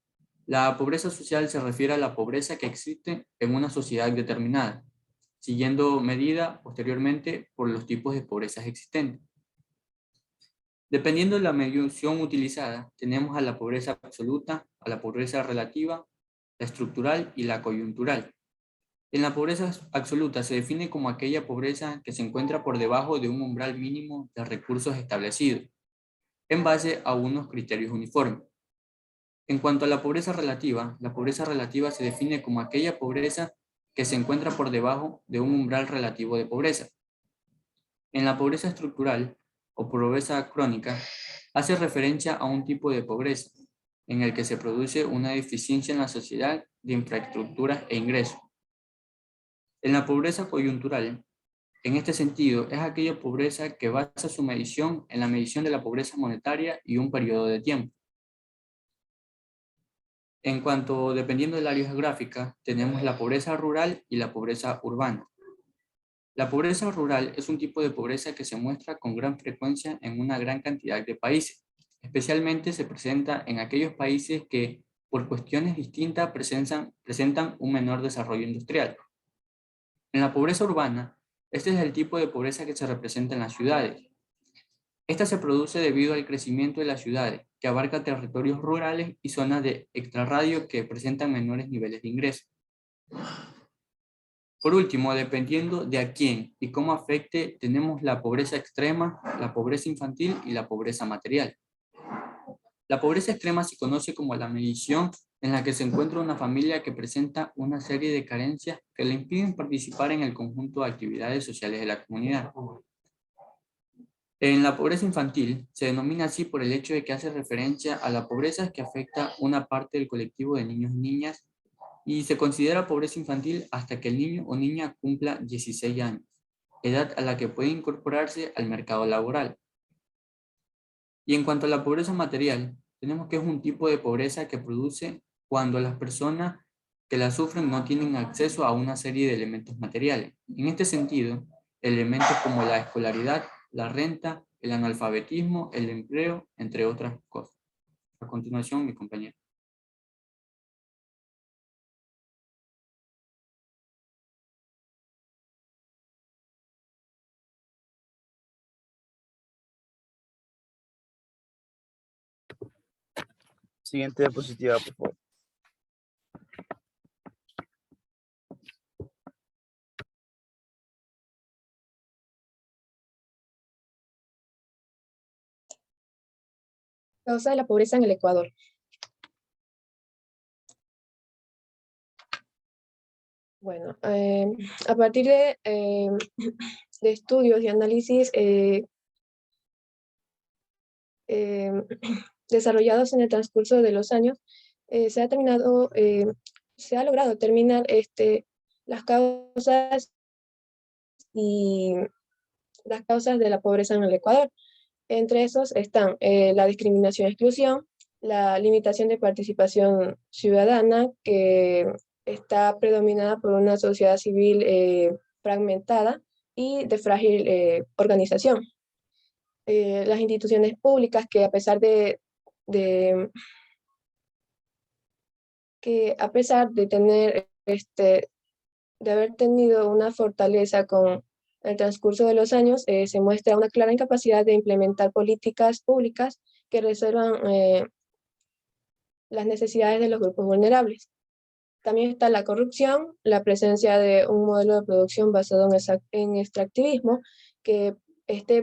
la pobreza social se refiere a la pobreza que existe en una sociedad determinada, siguiendo medida posteriormente por los tipos de pobrezas existentes. Dependiendo de la medición utilizada, tenemos a la pobreza absoluta, a la pobreza relativa, la estructural y la coyuntural. En la pobreza absoluta se define como aquella pobreza que se encuentra por debajo de un umbral mínimo de recursos establecido, en base a unos criterios uniformes. En cuanto a la pobreza relativa se define como aquella pobreza que se encuentra por debajo de un umbral relativo de pobreza. En la pobreza estructural o pobreza crónica, hace referencia a un tipo de pobreza en el que se produce una deficiencia en la sociedad de infraestructuras e ingresos. En la pobreza coyuntural, en este sentido, es aquella pobreza que basa su medición en la medición de la pobreza monetaria y un periodo de tiempo. En cuanto, dependiendo del área geográfica, tenemos la pobreza rural y la pobreza urbana. La pobreza rural es un tipo de pobreza que se muestra con gran frecuencia en una gran cantidad de países. Especialmente se presenta en aquellos países que, por cuestiones distintas, presentan un menor desarrollo industrial. En la pobreza urbana, este es el tipo de pobreza que se representa en las ciudades. Esta se produce debido al crecimiento de las ciudades, que abarca territorios rurales y zonas de extrarradio que presentan menores niveles de ingreso. Por último, dependiendo de a quién y cómo afecte, tenemos la pobreza extrema, la pobreza infantil y la pobreza material. La pobreza extrema se conoce como la medición en la que se encuentra una familia que presenta una serie de carencias que le impiden participar en el conjunto de actividades sociales de la comunidad. En la pobreza infantil se denomina así por el hecho de que hace referencia a la pobreza que afecta una parte del colectivo de niños y niñas, y se considera pobreza infantil hasta que el niño o niña cumpla 16 años, edad a la que puede incorporarse al mercado laboral. Y en cuanto a la pobreza material, tenemos que es un tipo de pobreza que produce cuando las personas que la sufren no tienen acceso a una serie de elementos materiales. En este sentido, elementos como la escolaridad, la renta, el analfabetismo, el empleo, entre otras cosas. A continuación, mi compañero. Siguiente diapositiva, por favor. Causa de la pobreza en el Ecuador. Bueno, a partir de estudios y análisis desarrollados en el transcurso de los años, se ha logrado determinar las causas de la pobreza en el Ecuador. Entre esos están la discriminación y exclusión, la limitación de participación ciudadana, que está predominada por una sociedad civil fragmentada y de frágil organización. Las instituciones públicas que a pesar de haber tenido una fortaleza con el transcurso de los años, se muestra una clara incapacidad de implementar políticas públicas que resuelvan las necesidades de los grupos vulnerables. También está la corrupción, la presencia de un modelo de producción basado en extractivismo, que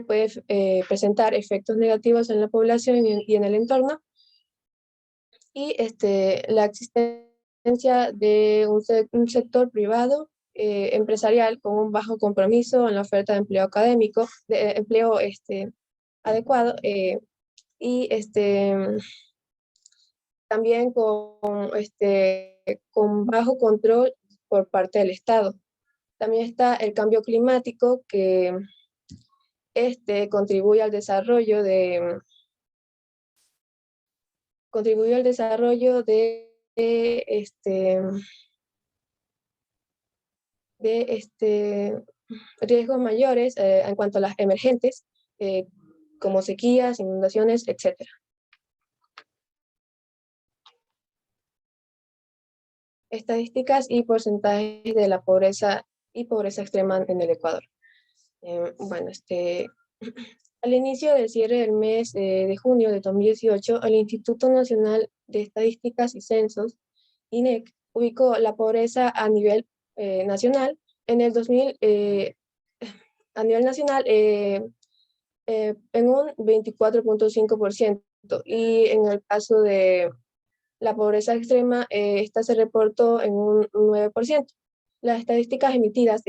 puede presentar efectos negativos en la población y en el entorno, y la existencia de un sector privado empresarial con un bajo compromiso en la oferta de empleo académico, de empleo adecuado, y también con bajo control por parte del Estado. También está el cambio climático, que contribuye al desarrollo de riesgos mayores en cuanto a las emergentes, como sequías, inundaciones, etc. Estadísticas y porcentajes de la pobreza y pobreza extrema en el Ecuador. Bueno, al inicio del cierre del mes de junio de 2018, el Instituto Nacional de Estadísticas y Censos, INEC, ubicó la pobreza a nivel nacional en el 2000, a nivel nacional en un 24.5%, y en el caso de la pobreza extrema, esta se reportó en un 9%. Las estadísticas emitidas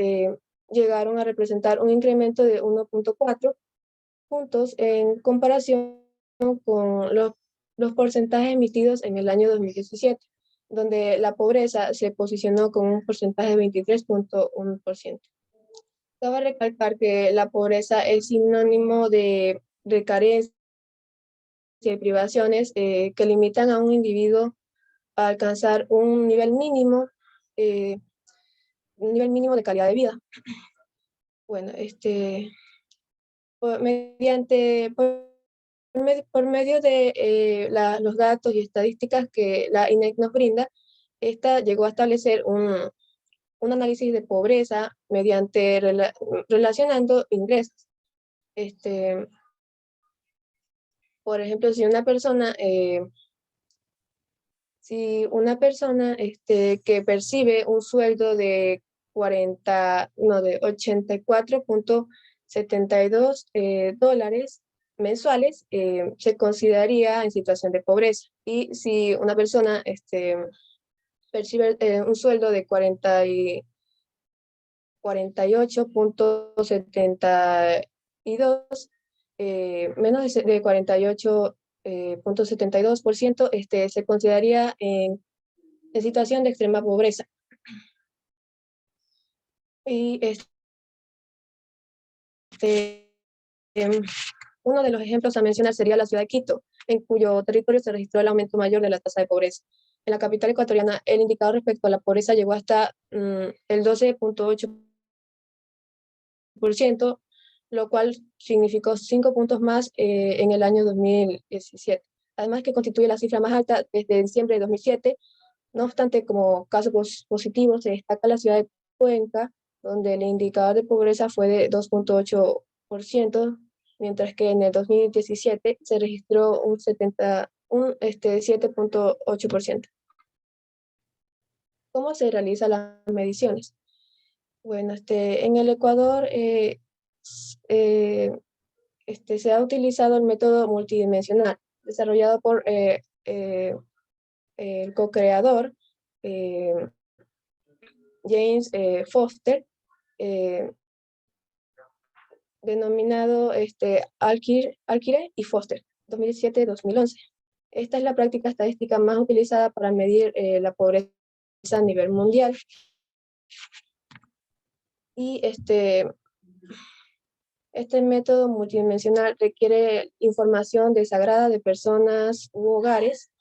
llegaron a representar un incremento de 1.4 puntos en comparación con los porcentajes emitidos en el año 2017, donde la pobreza se posicionó con un porcentaje de 23.1%. Cabe recalcar que la pobreza es sinónimo de carencia y privaciones que limitan a un individuo a alcanzar un nivel mínimo de calidad de vida. Bueno, por medio de los datos y estadísticas que la INEC nos brinda, esta llegó a establecer un análisis de pobreza mediante relacionando ingresos. Por ejemplo, si una persona que percibe un sueldo de 84.72 dólares mensuales, se consideraría en situación de pobreza. Y si una persona percibe un sueldo de 48.72, menos de 48.72%, se consideraría en situación de extrema pobreza. Y uno de los ejemplos a mencionar sería la ciudad de Quito, en cuyo territorio se registró el aumento mayor de la tasa de pobreza. En la capital ecuatoriana, el indicador respecto a la pobreza llegó hasta el 12.8%, lo cual significó 5 puntos más en el año 2017. Además, que constituye la cifra más alta desde diciembre de 2007. No obstante, como caso positivo, se destaca la ciudad de Cuenca, donde el indicador de pobreza fue de 2.8%, mientras que en el 2017 se registró un 7.8%. ¿Cómo se realizan las mediciones? Bueno, en el Ecuador se ha utilizado el método multidimensional, desarrollado por el co-creador James Foster, denominado Alkire y Foster, 2007-2011. Esta es la práctica estadística más utilizada para medir la pobreza a nivel mundial. Y este método multidimensional requiere información desagrada de personas u hogares.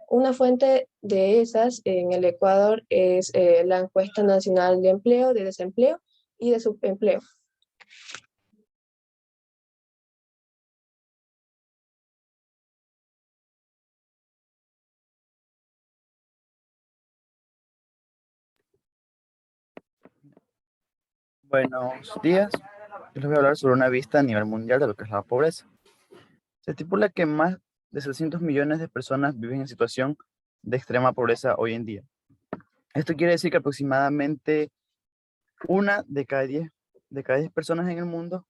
Una fuente de esas en el Ecuador es la Encuesta Nacional de Empleo, de Desempleo y de Subempleo. Buenos días. Yo les voy a hablar sobre una vista a nivel mundial de lo que es la pobreza. Se estipula que más de 600 millones de personas viven en situación de extrema pobreza hoy en día. Esto quiere decir que aproximadamente una de cada 10 personas en el mundo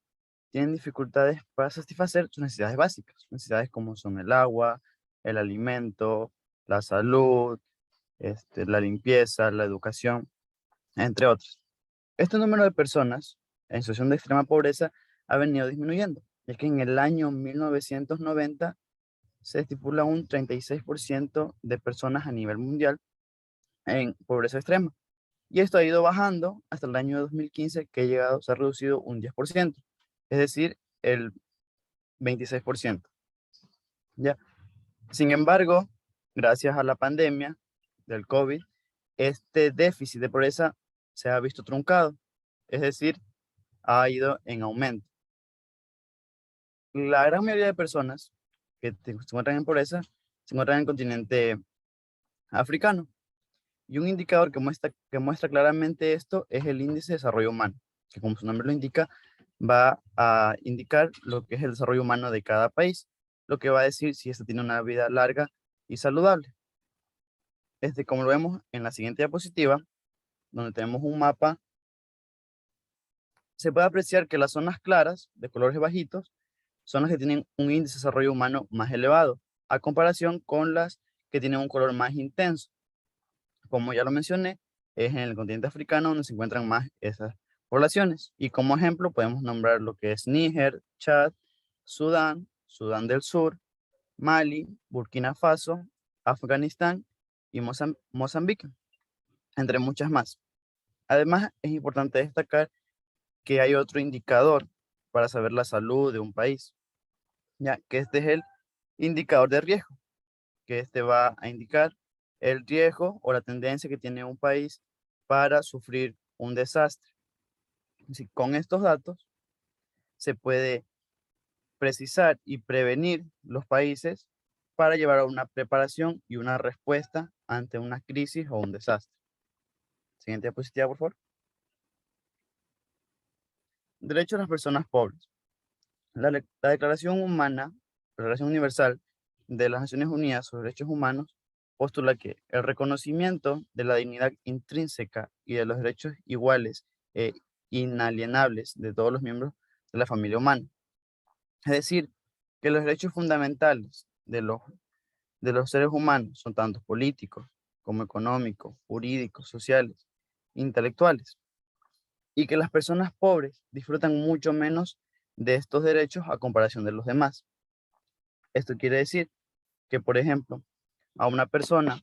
tienen dificultades para satisfacer sus necesidades básicas. Necesidades como son el agua, el alimento, la salud, la limpieza, la educación, entre otros. Este número de personas en situación de extrema pobreza ha venido disminuyendo, ya que en el año 1990 se estipula un 36% de personas a nivel mundial en pobreza extrema. Y esto ha ido bajando hasta el año 2015, que se ha reducido un 10%, es decir, el 26%. ¿Ya? Sin embargo, gracias a la pandemia del COVID, este déficit de pobreza se ha visto truncado, es decir, ha ido en aumento. La gran mayoría de personas que se encuentran en pobreza se encuentran en el continente africano. Y un indicador que muestra claramente esto es el índice de desarrollo humano, que como su nombre lo indica, va a indicar lo que es el desarrollo humano de cada país, lo que va a decir si éste tiene una vida larga y saludable. Como lo vemos en la siguiente diapositiva, donde tenemos un mapa, se puede apreciar que las zonas claras, de colores bajitos, son las que tienen un índice de desarrollo humano más elevado, a comparación con las que tienen un color más intenso. Como ya lo mencioné, es en el continente africano donde se encuentran más esas poblaciones. Y como ejemplo podemos nombrar lo que es Níger, Chad, Sudán, Sudán del Sur, Mali, Burkina Faso, Afganistán y Mozambique, entre muchas más. Además, es importante destacar que hay otro indicador para saber la salud de un país, ya que este es el indicador de riesgo, que este va a indicar el riesgo o la tendencia que tiene un país para sufrir un desastre. Con estos datos se puede precisar y prevenir los países para llevar a una preparación y una respuesta ante una crisis o un desastre. Siguiente diapositiva, por favor. Derechos de las personas pobres. La Declaración Humana, la Declaración Universal de las Naciones Unidas sobre Derechos Humanos postula que el reconocimiento de la dignidad intrínseca y de los derechos iguales e inalienables de todos los miembros de la familia humana. Es decir, que los derechos fundamentales de los seres humanos son tanto políticos como económicos, jurídicos, sociales, intelectuales, y que las personas pobres disfrutan mucho menos de estos derechos a comparación de los demás. Esto quiere decir que, por ejemplo, a una persona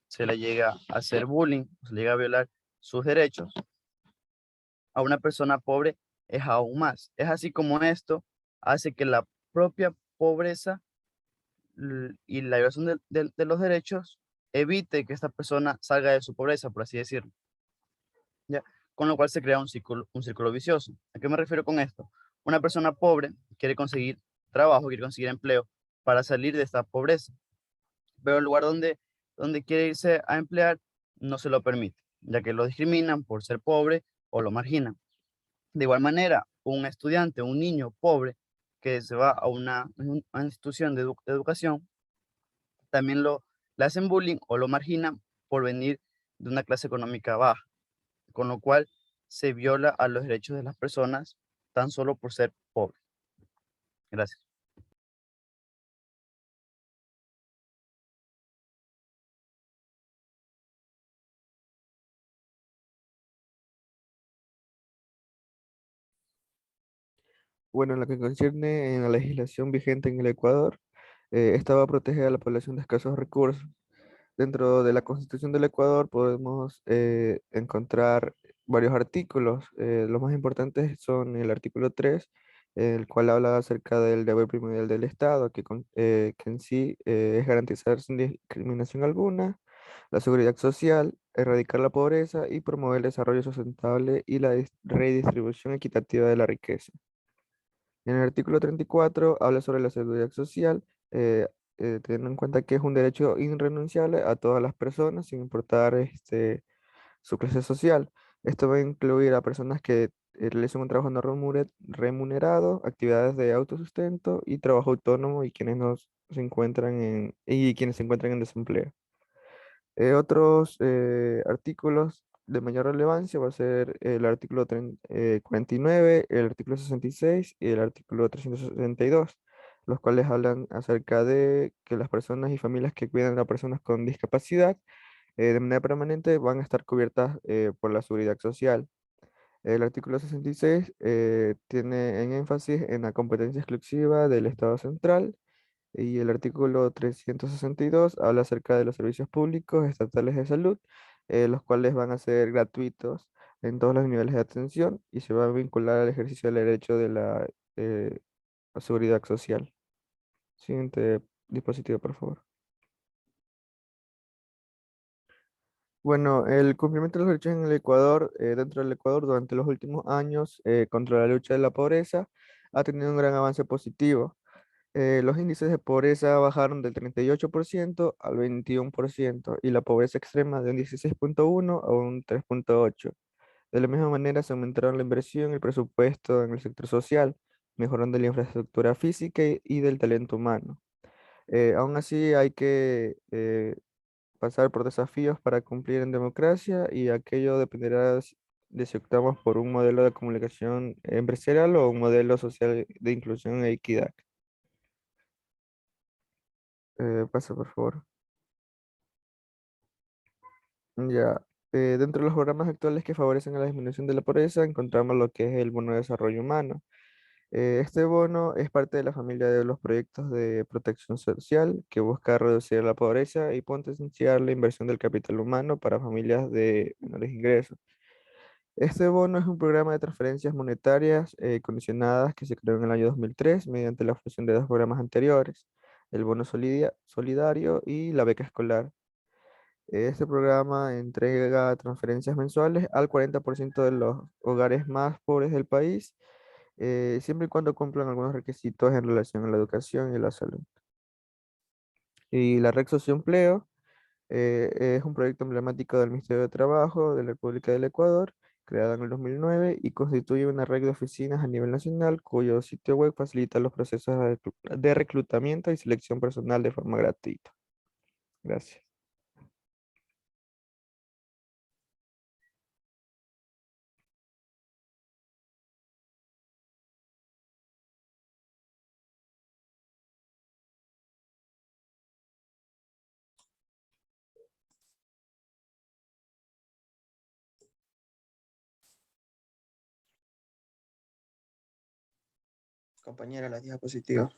se le llega a hacer bullying, se le llega a violar sus derechos, a una persona pobre es aún más. Es así como esto hace que la propia pobreza y la violación de los derechos evite que esta persona salga de su pobreza, por así decirlo. ¿Ya? Con lo cual se crea un círculo vicioso. ¿A qué me refiero con esto? Una persona pobre quiere conseguir trabajo, quiere conseguir empleo para salir de esta pobreza, pero el lugar donde quiere irse a emplear no se lo permite, ya que lo discriminan por ser pobre o lo marginan. De igual manera, un estudiante, un niño pobre que se va a una institución de educación, también le hacen bullying o lo marginan por venir de una clase económica baja, con lo cual se viola a los derechos de las personas tan solo por ser pobres. Gracias. Bueno, en lo que concierne en la legislación vigente en el Ecuador, esta va a proteger a la población de escasos recursos. Dentro de la Constitución del Ecuador podemos encontrar varios artículos. Los más importantes son el artículo 3, el cual habla acerca del deber primordial del Estado, que en sí es garantizar sin discriminación alguna la seguridad social, erradicar la pobreza y promover el desarrollo sustentable y la redistribución equitativa de la riqueza. En el artículo 34 habla sobre la seguridad social, teniendo en cuenta que es un derecho irrenunciable a todas las personas, sin importar su clase social. Esto va a incluir a personas que realizan un trabajo no remunerado, actividades de autosustento y trabajo autónomo y quienes no se encuentran y quienes se encuentran en desempleo. Otros artículos de mayor relevancia va a ser el artículo 49, el artículo 66 y el artículo 362. los cuales hablan acerca de que las personas y familias que cuidan a personas con discapacidad de manera permanente van a estar cubiertas por la seguridad social. El artículo 66 tiene en énfasis en la competencia exclusiva del Estado central y el artículo 362 habla acerca de los servicios públicos estatales de salud, los cuales van a ser gratuitos en todos los niveles de atención y se va a vincular al ejercicio del derecho de la seguridad social. Siguiente dispositivo, por favor. Bueno, el cumplimiento de los derechos en el Ecuador, dentro del Ecuador, durante los últimos años, contra la lucha de la pobreza, ha tenido un gran avance positivo. Los índices de pobreza bajaron del 38% al 21% y la pobreza extrema de un 16,1 a un 3,8. De la misma manera, se aumentaron la inversión y el presupuesto en el sector social, mejorando la infraestructura física y del talento humano. Aún así, hay que pasar por desafíos para cumplir en democracia y aquello dependerá de si optamos por un modelo de comunicación empresarial o un modelo social de inclusión e equidad. Pasa, por favor. Ya. Dentro de los programas actuales que favorecen a la disminución de la pobreza, encontramos lo que es el bono de desarrollo humano. Este bono es parte de la familia de los proyectos de protección social que busca reducir la pobreza y potenciar la inversión del capital humano para familias de menores ingresos. Este bono es un programa de transferencias monetarias condicionadas que se creó en el año 2003 mediante la fusión de dos programas anteriores, el bono solidario y la beca escolar. Este programa entrega transferencias mensuales al 40% de los hogares más pobres del país, siempre y cuando cumplan algunos requisitos en relación a la educación y la salud. Y la red Socioempleo es un proyecto emblemático del Ministerio de Trabajo de la República del Ecuador, creado en el 2009 y constituye una red de oficinas a nivel nacional cuyo sitio web facilita los procesos de reclutamiento y selección personal de forma gratuita. Gracias. Compañera, la diapositiva.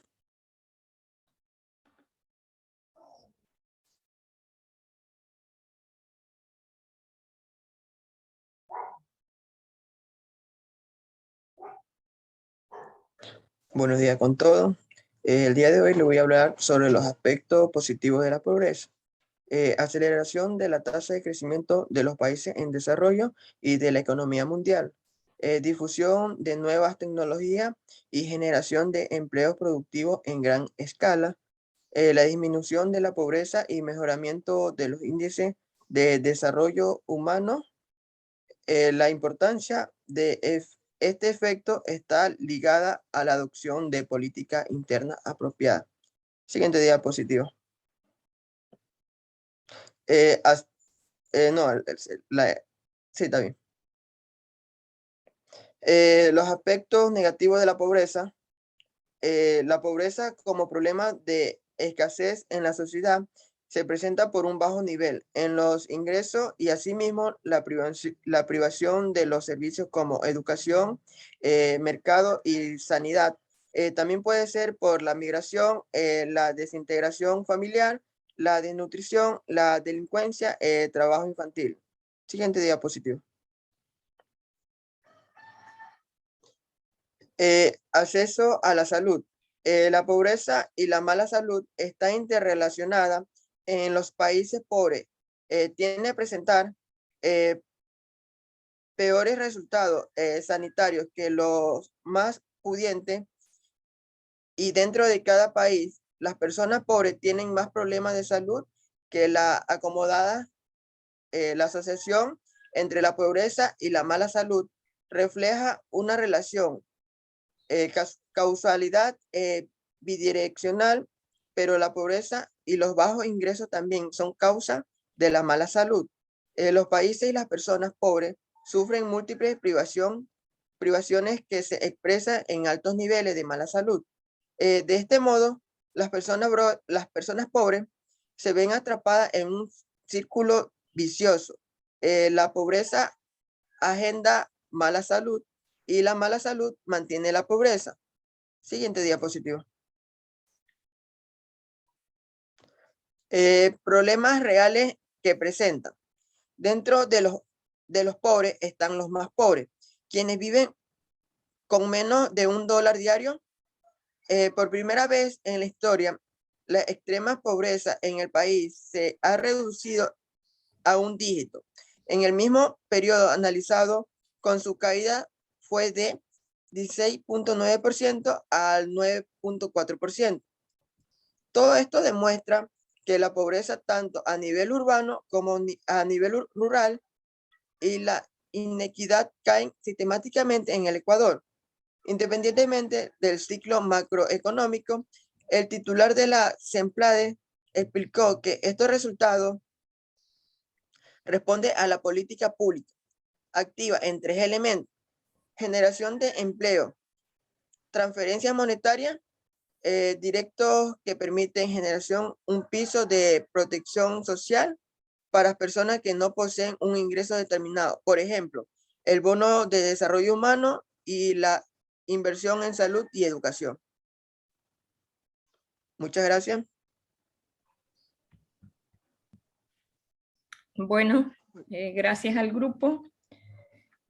Buenos días con todos. El día de hoy le voy a hablar sobre los aspectos positivos de la pobreza. Aceleración de la tasa de crecimiento de los países en desarrollo y de la economía mundial. Difusión de nuevas tecnologías y generación de empleos productivos en gran escala. La disminución de la pobreza y mejoramiento de los índices de desarrollo humano. La importancia de este efecto está ligada a la adopción de política interna apropiada. Siguiente diapositiva. No, sí, está bien. Los aspectos negativos de la pobreza. La pobreza como problema de escasez en la sociedad se presenta por un bajo nivel en los ingresos y asimismo la privación de los servicios como educación, mercado y sanidad. También puede ser por la migración, la desintegración familiar, la desnutrición, la delincuencia, trabajo infantil. Siguiente diapositiva. Acceso a la salud. La pobreza y la mala salud está interrelacionada en los países pobres. Tiende a presentar peores resultados sanitarios que los más pudientes, y dentro de cada país las personas pobres tienen más problemas de salud que la acomodada. La asociación entre la pobreza y la mala salud refleja una relación causalidad bidireccional, pero la pobreza y los bajos ingresos también son causa de la mala salud. Los países y las personas pobres sufren múltiples privaciones que se expresan en altos niveles de mala salud. De este modo, las personas pobres se ven atrapadas en un círculo vicioso. La pobreza agenda mala salud y la mala salud mantiene la pobreza. Siguiente diapositiva. Problemas reales que presentan. Dentro de los pobres están los más pobres, quienes viven con menos de $1 diario. Por primera vez en la historia, la extrema pobreza en el país se ha reducido a un dígito. En el mismo periodo analizado, con su caída fue de 16.9% al 9.4%. Todo esto demuestra que la pobreza tanto a nivel urbano como a nivel rural y la inequidad caen sistemáticamente en el Ecuador. Independientemente del ciclo macroeconómico, el titular de la CEMPLADE explicó que estos resultados responden a la política pública activa en 3 elementos: generación de empleo, transferencias monetarias directos que permiten generación un piso de protección social para personas que no poseen un ingreso determinado. Por ejemplo, el bono de desarrollo humano y la inversión en salud y educación. Muchas gracias. Bueno, gracias al grupo.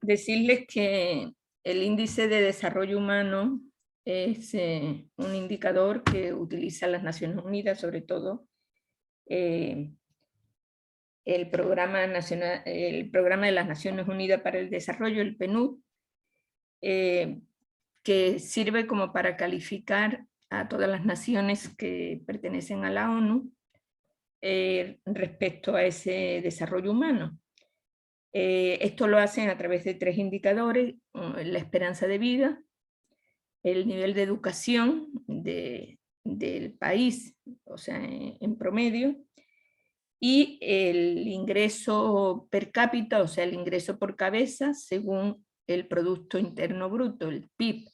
Decirles que el índice de desarrollo humano es un indicador que utiliza las Naciones Unidas, sobre todo el Programa de las Naciones Unidas para el Desarrollo, el PNUD, que sirve como para calificar a todas las naciones que pertenecen a la ONU respecto a ese desarrollo humano. Esto lo hacen a través de 3 indicadores: la esperanza de vida, el nivel de educación del país, o sea, en promedio, y el ingreso per cápita, o sea, el ingreso por cabeza según el Producto Interno Bruto, el PIB.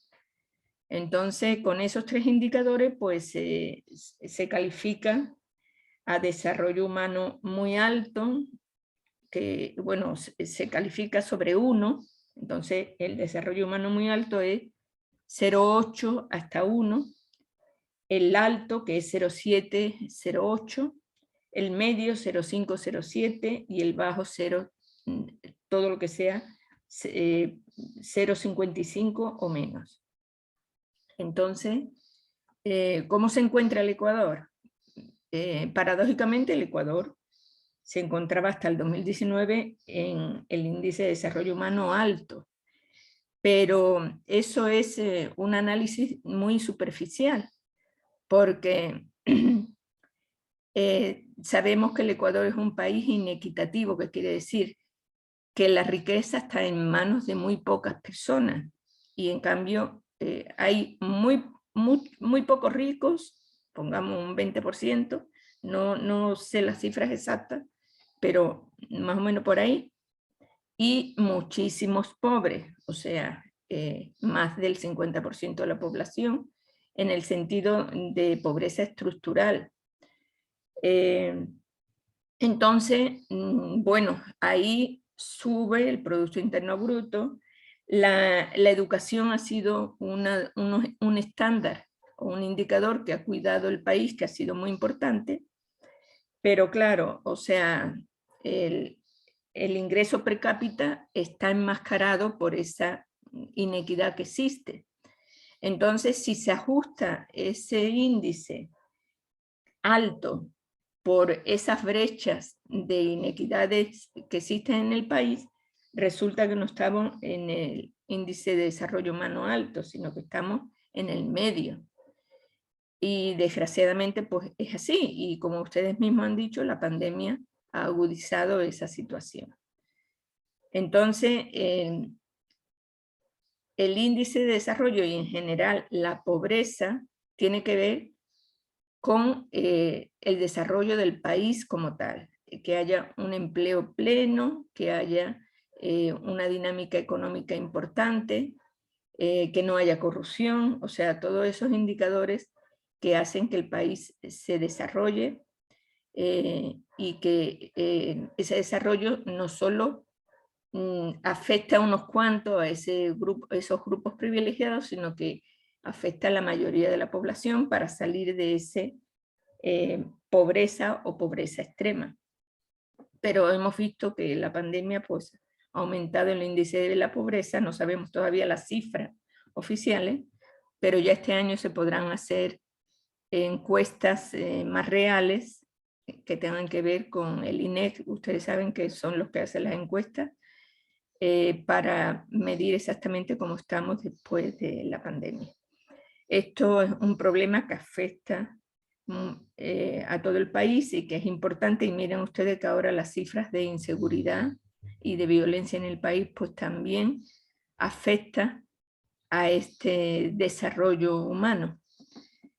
Entonces, con esos 3 indicadores, pues se califica a desarrollo humano muy alto, que, bueno, se califica sobre 1, entonces el desarrollo humano muy alto es 0,8 hasta 1, el alto, que es 0,7, 0,8, el medio 0,5, 0,7 y el bajo 0, todo lo que sea 0,55 o menos. Entonces, ¿cómo se encuentra el Ecuador? Paradójicamente, el Ecuador se encontraba hasta el 2019 en el índice de desarrollo humano alto, pero eso es un análisis muy superficial, porque sabemos que el Ecuador es un país inequitativo, que quiere decir que la riqueza está en manos de muy pocas personas, y en cambio hay muy pocos ricos, pongamos un 20%, no sé las cifras exactas, pero más o menos por ahí, y muchísimos pobres, o sea, más del 50% de la población, en el sentido de pobreza estructural. Entonces, bueno, ahí sube el Producto Interno Bruto. La educación ha sido un estándar o un indicador que ha cuidado el país, que ha sido muy importante, pero claro, o sea, el ingreso per cápita está enmascarado por esa inequidad que existe. Entonces, si se ajusta ese índice alto por esas brechas de inequidades que existen en el país, resulta que no estamos en el índice de desarrollo humano alto, sino que estamos en el medio. Y desgraciadamente pues es así, y como ustedes mismos han dicho, la pandemia ha agudizado esa situación. Entonces, el índice de desarrollo y en general la pobreza tiene que ver con el desarrollo del país como tal, que haya un empleo pleno, que haya una dinámica económica importante, que no haya corrupción, o sea, todos esos indicadores que hacen que el país se desarrolle y que ese desarrollo no solo afecta a unos cuantos, a esos grupos privilegiados, sino que afecta a la mayoría de la población para salir de ese pobreza o pobreza extrema. Pero hemos visto que la pandemia pues, ha aumentado el índice de la pobreza, no sabemos todavía las cifras oficiales, pero ya este año se podrán hacer encuestas más reales que tengan que ver con el INEC, ustedes saben que son los que hacen las encuestas, para medir exactamente cómo estamos después de la pandemia. Esto es un problema que afecta a todo el país y que es importante, y miren ustedes que ahora las cifras de inseguridad y de violencia en el país pues también afecta a este desarrollo humano.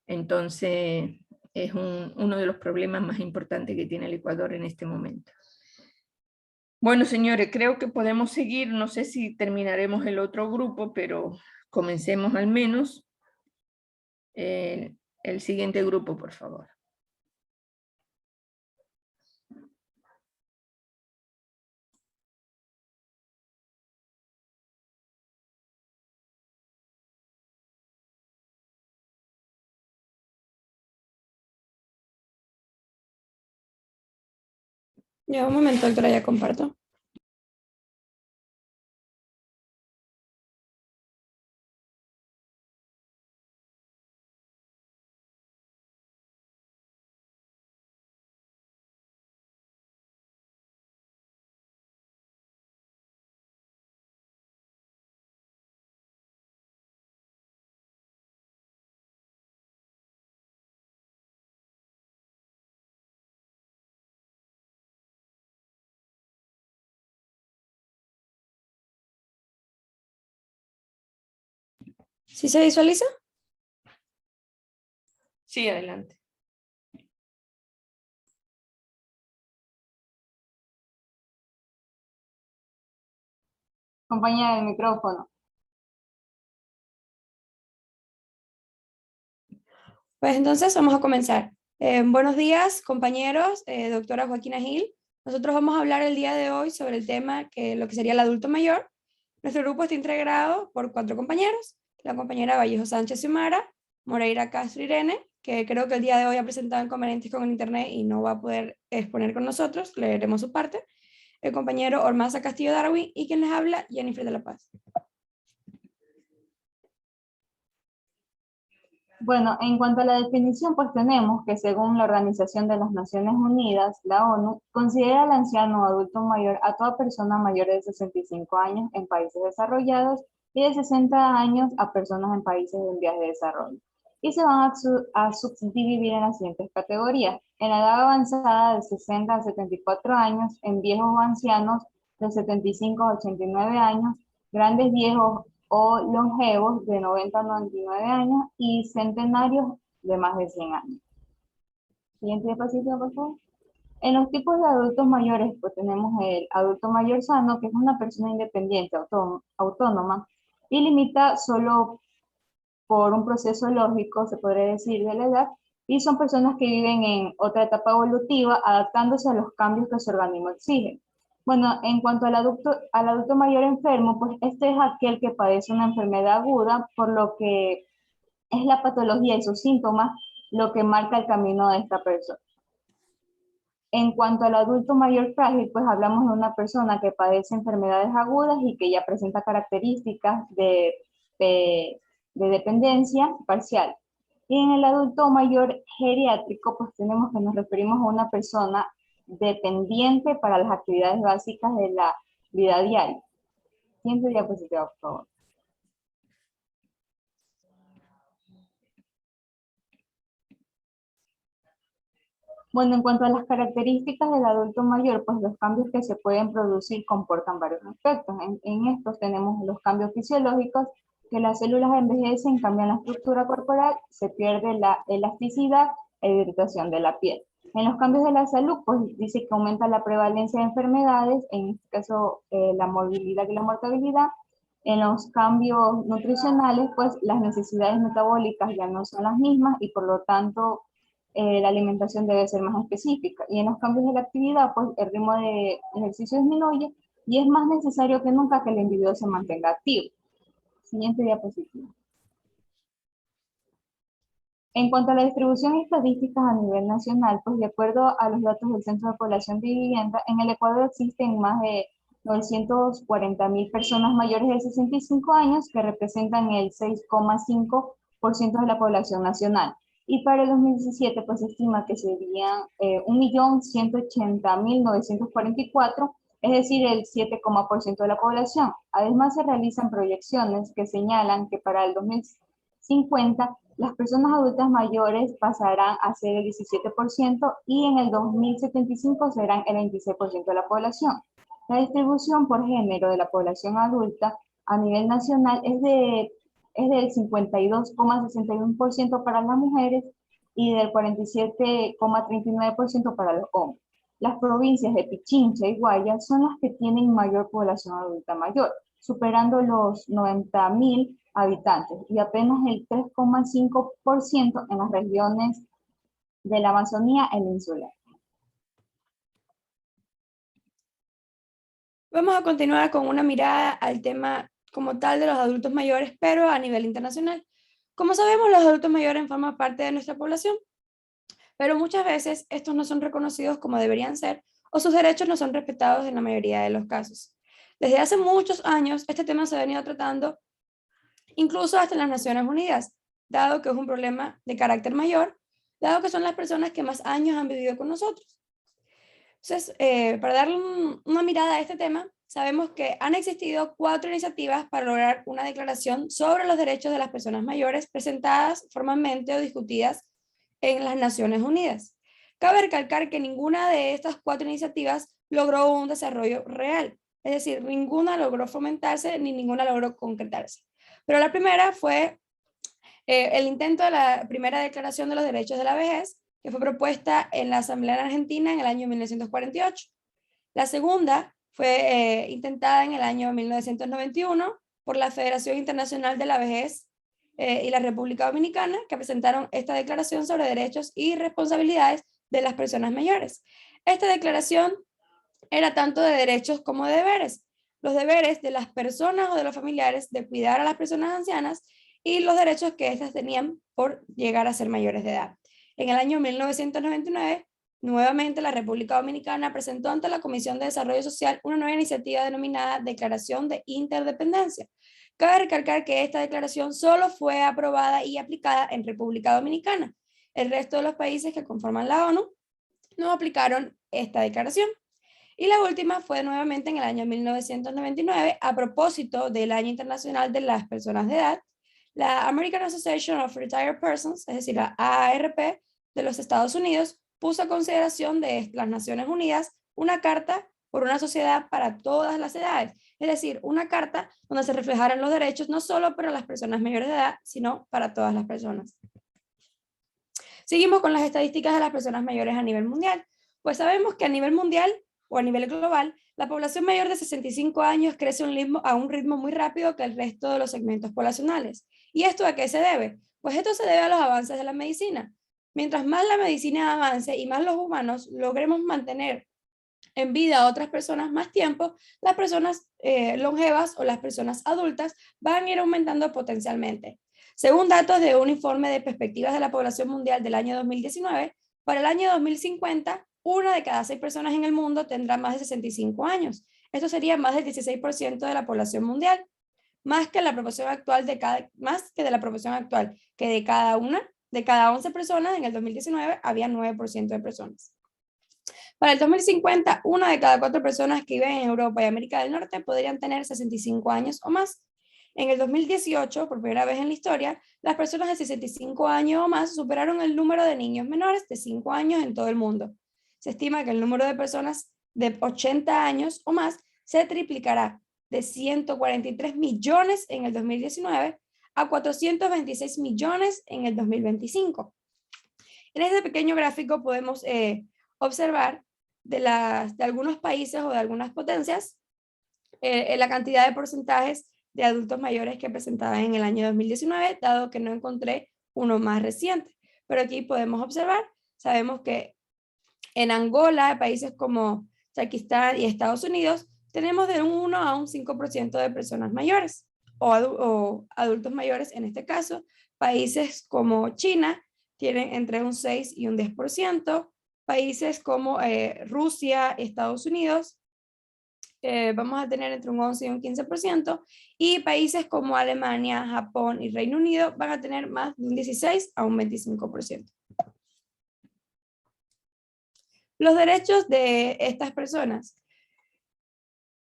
Entonces es uno de los problemas más importantes que tiene el Ecuador en este momento. Bueno, señores, creo que podemos seguir, no sé si terminaremos el otro grupo, pero comencemos al menos. El siguiente grupo, por favor. Ya, un momento, doctora, ya comparto. ¿Sí se visualiza? Sí, adelante. Compañera del micrófono. Pues entonces vamos a comenzar. Buenos días, compañeros, doctora Joaquina Gil. Nosotros vamos a hablar el día de hoy sobre el tema que lo que sería el adulto mayor. Nuestro grupo está integrado por 4 compañeros. La compañera Vallejo Sánchez Xiomara, Moreira Castro Irene, que creo que el día de hoy ha presentado inconvenientes con el internet y no va a poder exponer con nosotros, leeremos su parte. El compañero Ormaza Castillo Darwin y quien les habla, Jennifer de la Paz. Bueno, en cuanto a la definición, pues tenemos que según la Organización de las Naciones Unidas, la ONU, considera al anciano o adulto mayor a toda persona mayor de 65 años en países desarrollados y de 60 años a personas en países en vías de desarrollo. Y se van a subdividir en las siguientes categorías. En la edad avanzada de 60 a 74 años, en viejos o ancianos de 75 a 89 años, grandes viejos o longevos de 90 a 99 años y centenarios de más de 100 años. Siguiente diapositiva, por favor. En los tipos de adultos mayores, pues tenemos el adulto mayor sano, que es una persona independiente, autónoma, y limita solo por un proceso lógico, se podría decir, de la edad, y son personas que viven en otra etapa evolutiva, adaptándose a los cambios que su organismo exige. Bueno, en cuanto al adulto mayor enfermo, pues este es aquel que padece una enfermedad aguda, por lo que es la patología y sus síntomas lo que marca el camino de esta persona. En cuanto al adulto mayor frágil, pues hablamos de una persona que padece enfermedades agudas y que ya presenta características de dependencia parcial. Y en el adulto mayor geriátrico, pues tenemos que nos referimos a una persona dependiente para las actividades básicas de la vida diaria. Siguiente diapositiva, por favor. Bueno, en cuanto a las características del adulto mayor, pues los cambios que se pueden producir comportan varios aspectos. En estos tenemos los cambios fisiológicos, que las células envejecen, cambian la estructura corporal, se pierde la elasticidad e irritación de la piel. En los cambios de la salud, pues dice que aumenta la prevalencia de enfermedades, en este caso la morbilidad y la mortalidad, En los cambios nutricionales, pues las necesidades metabólicas ya no son las mismas y por lo tanto la alimentación debe ser más específica. Y en los cambios de la actividad, pues el ritmo de ejercicio disminuye y es más necesario que nunca que el individuo se mantenga activo. Siguiente diapositiva. En cuanto a la distribución estadística a nivel nacional, pues de acuerdo a los datos del Censo de Población de Vivienda, en el Ecuador existen más de 940.000 personas mayores de 65 años que representan el 6,5% de la población nacional. Y para el 2017, pues se estima que serían 1.180.944, es decir, el 7,% de la población. Además, se realizan proyecciones que señalan que para el 2050 las personas adultas mayores pasarán a ser el 17% y en el 2075 serán el 26% de la población. La distribución por género de la población adulta a nivel nacional es del 52,61% para las mujeres y del 47,39% para los hombres. Las provincias de Pichincha y Guayas son las que tienen mayor población adulta mayor, superando los 90.000 habitantes y apenas el 3,5% en las regiones de la Amazonía e insular. Vamos a continuar con una mirada al tema como tal de los adultos mayores, pero a nivel internacional. Como sabemos, los adultos mayores forman parte de nuestra población, pero muchas veces estos no son reconocidos como deberían ser o sus derechos no son respetados en la mayoría de los casos. Desde hace muchos años, este tema se ha venido tratando incluso hasta en las Naciones Unidas, dado que es un problema de carácter mayor, dado que son las personas que más años han vivido con nosotros. Entonces, para darle una mirada a este tema, sabemos que han existido 4 iniciativas para lograr una declaración sobre los derechos de las personas mayores presentadas formalmente o discutidas en las Naciones Unidas. Cabe recalcar que ninguna de estas 4 iniciativas logró un desarrollo real, es decir, ninguna logró fomentarse ni ninguna logró concretarse. Pero la primera fue el intento de la primera declaración de los derechos de la vejez, que fue propuesta en la Asamblea Argentina en el año 1948. La segunda fue intentada en el año 1991 por la Federación Internacional de la Vejez y la República Dominicana, que presentaron esta declaración sobre derechos y responsabilidades de las personas mayores. Esta declaración era tanto de derechos como de deberes. Los deberes de las personas o de los familiares de cuidar a las personas ancianas y los derechos que éstas tenían por llegar a ser mayores de edad. En el año 1999, nuevamente la República Dominicana presentó ante la Comisión de Desarrollo Social una nueva iniciativa denominada Declaración de Interdependencia. Cabe recalcar que esta declaración solo fue aprobada y aplicada en República Dominicana. El resto de los países que conforman la ONU no aplicaron esta declaración. Y la última fue nuevamente en el año 1999, a propósito del Año Internacional de las Personas de Edad, la American Association of Retired Persons, es decir, la AARP de los Estados Unidos, puso a consideración de las Naciones Unidas una carta por una sociedad para todas las edades, es decir, una carta donde se reflejaran los derechos no solo para las personas mayores de edad, sino para todas las personas. Seguimos con las estadísticas de las personas mayores a nivel mundial. Pues sabemos que a nivel mundial o a nivel global, la población mayor de 65 años crece a un ritmo muy rápido que el resto de los segmentos poblacionales. ¿Y esto a qué se debe? Pues esto se debe a los avances de la medicina. Mientras más la medicina avance y más los humanos logremos mantener en vida a otras personas más tiempo, las personas longevas o las personas adultas van a ir aumentando potencialmente. Según datos de un informe de perspectivas de la población mundial del año 2019, para el año 2050, 1 de cada 6 personas en el mundo tendrá más de 65 años. Esto sería más del 16% de la población mundial, más que la proporción actual de cada 11 personas en el 2019 había 9% de personas. Para el 2050, 1 de cada 4 personas que viven en Europa y América del Norte podrían tener 65 años o más. En el 2018, por primera vez en la historia, las personas de 65 años o más superaron el número de niños menores de 5 años en todo el mundo. Se estima que el número de personas de 80 años o más se triplicará de 143 millones en el 2019 a 426 millones en el 2025. En este pequeño gráfico podemos observar de algunos países o de algunas potencias la cantidad de porcentajes de adultos mayores que presentaba en el año 2019, dado que no encontré uno más reciente. Pero aquí podemos observar, sabemos que en Angola, países como Pakistán y Estados Unidos, tenemos de un 1 a un 5% de personas mayores o adultos mayores en este caso. Países como China tienen entre un 6 y un 10%. Países como Rusia, Estados Unidos, vamos a tener entre un 11 y un 15%, y países como Alemania, Japón y Reino Unido van a tener más de un 16 a un 25%. Los derechos de estas personas.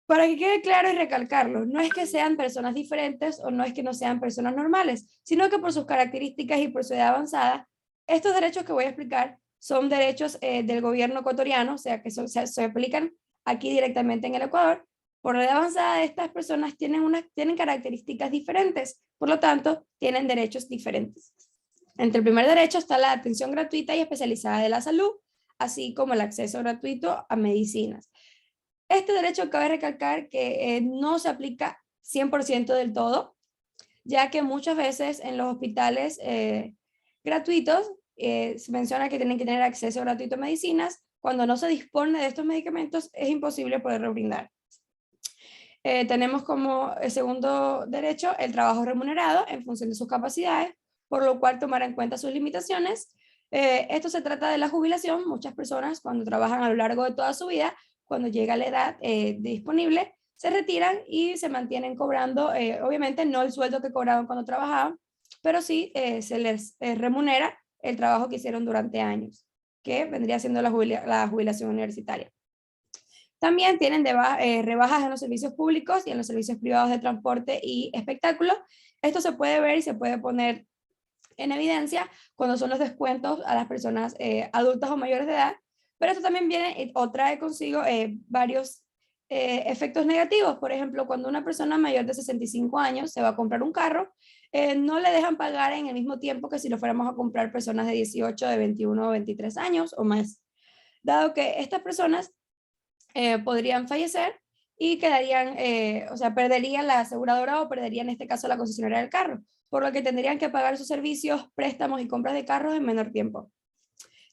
Para que quede claro y recalcarlo, no es que sean personas diferentes o no es que no sean personas normales, sino que por sus características y por su edad avanzada, estos derechos que voy a explicar son derechos del gobierno ecuatoriano, o sea que se aplican aquí directamente en el Ecuador. Por la edad avanzada de estas personas tienen características diferentes, por lo tanto, tienen derechos diferentes. Entre el primer derecho está la atención gratuita y especializada de la salud, así como el acceso gratuito a medicinas. Este derecho cabe recalcar que no se aplica 100% del todo, ya que muchas veces en los hospitales gratuitos se menciona que tienen que tener acceso gratuito a medicinas. Cuando no se dispone de estos medicamentos es imposible poderlo brindar. Tenemos como segundo derecho el trabajo remunerado en función de sus capacidades, por lo cual tomar en cuenta sus limitaciones. Esto se trata de la jubilación. Muchas personas cuando trabajan a lo largo de toda su vida, cuando llega la edad disponible, se retiran y se mantienen cobrando, obviamente no el sueldo que cobraban cuando trabajaban, pero sí se les remunera el trabajo que hicieron durante años, que vendría siendo la jubilación universitaria. También tienen rebajas en los servicios públicos y en los servicios privados de transporte y espectáculo. Esto se puede ver y se puede poner en evidencia cuando son los descuentos a las personas adultas o mayores de edad, pero esto también viene o trae consigo varios efectos negativos. Por ejemplo, cuando una persona mayor de 65 años se va a comprar un carro, no le dejan pagar en el mismo tiempo que si lo fuéramos a comprar personas de 18, de 21 o 23 años o más, dado que estas personas podrían fallecer y quedarían, o sea, perderían la aseguradora o perderían en este caso la concesionaria del carro, por lo que tendrían que pagar sus servicios, préstamos y compras de carros en menor tiempo.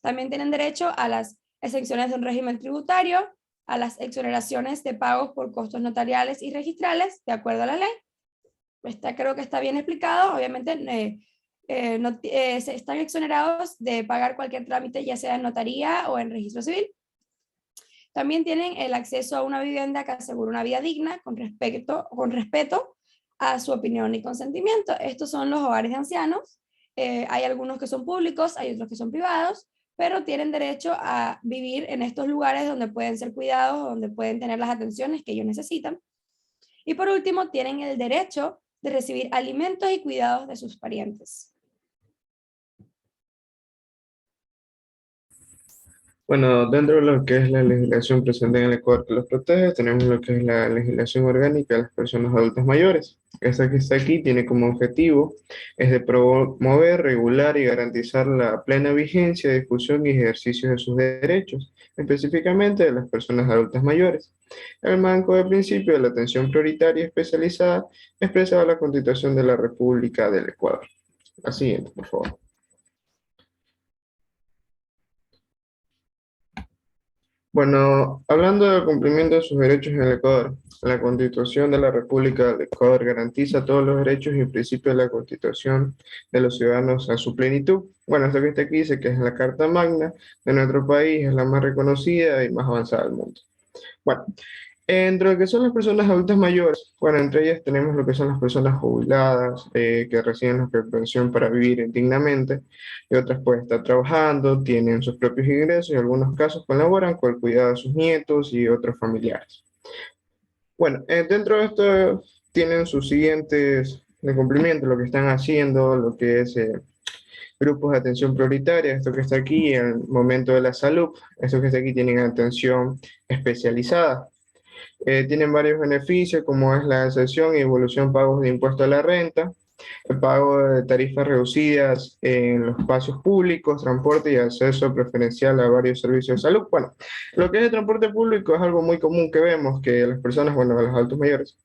También tienen derecho a las exenciones de un régimen tributario, a las exoneraciones de pagos por costos notariales y registrales, de acuerdo a la ley. Creo que está bien explicado. Obviamente están exonerados de pagar cualquier trámite, ya sea en notaría o en registro civil. También tienen el acceso a una vivienda que asegure una vida digna con respeto a su opinión y consentimiento. Estos son los hogares de ancianos. Hay algunos que son públicos, hay otros que son privados, pero tienen derecho a vivir en estos lugares donde pueden ser cuidados, donde pueden tener las atenciones que ellos necesitan. Y por último, tienen el derecho de recibir alimentos y cuidados de sus parientes. Bueno, dentro de lo que es la legislación presente en el Ecuador que los protege, tenemos lo que es la legislación orgánica de las personas adultas mayores. Esta que está aquí tiene como objetivo es de promover, regular y garantizar la plena vigencia, difusión y ejercicio de sus derechos, específicamente de las personas adultas mayores. El marco de principio de la atención prioritaria y especializada expresada la Constitución de la República del Ecuador. La siguiente, por favor. Bueno, hablando del cumplimiento de sus derechos en el Ecuador, la Constitución de la República del Ecuador garantiza todos los derechos y principios de la Constitución de los ciudadanos a su plenitud. Bueno, esto que está aquí dice que es la Carta Magna de nuestro país, es la más reconocida y más avanzada del mundo. Bueno, entre lo que son las personas adultas mayores, bueno, entre ellas tenemos lo que son las personas jubiladas, que reciben la pensión para vivir dignamente, y otras pueden estar trabajando, tienen sus propios ingresos y en algunos casos colaboran con el cuidado de sus nietos y otros familiares. Bueno, dentro de esto tienen sus siguientes de cumplimiento, lo que están haciendo, lo que es grupos de atención prioritaria, esto que está aquí, en el momento de la salud, esto que está aquí tienen atención especializada. Tienen varios beneficios como es la exención y evolución pagos de impuesto a la renta, el pago de tarifas reducidas en los espacios públicos, transporte y acceso preferencial a varios servicios de salud. Bueno, lo que es el transporte público es algo muy común que vemos que las personas, bueno, los adultos mayores,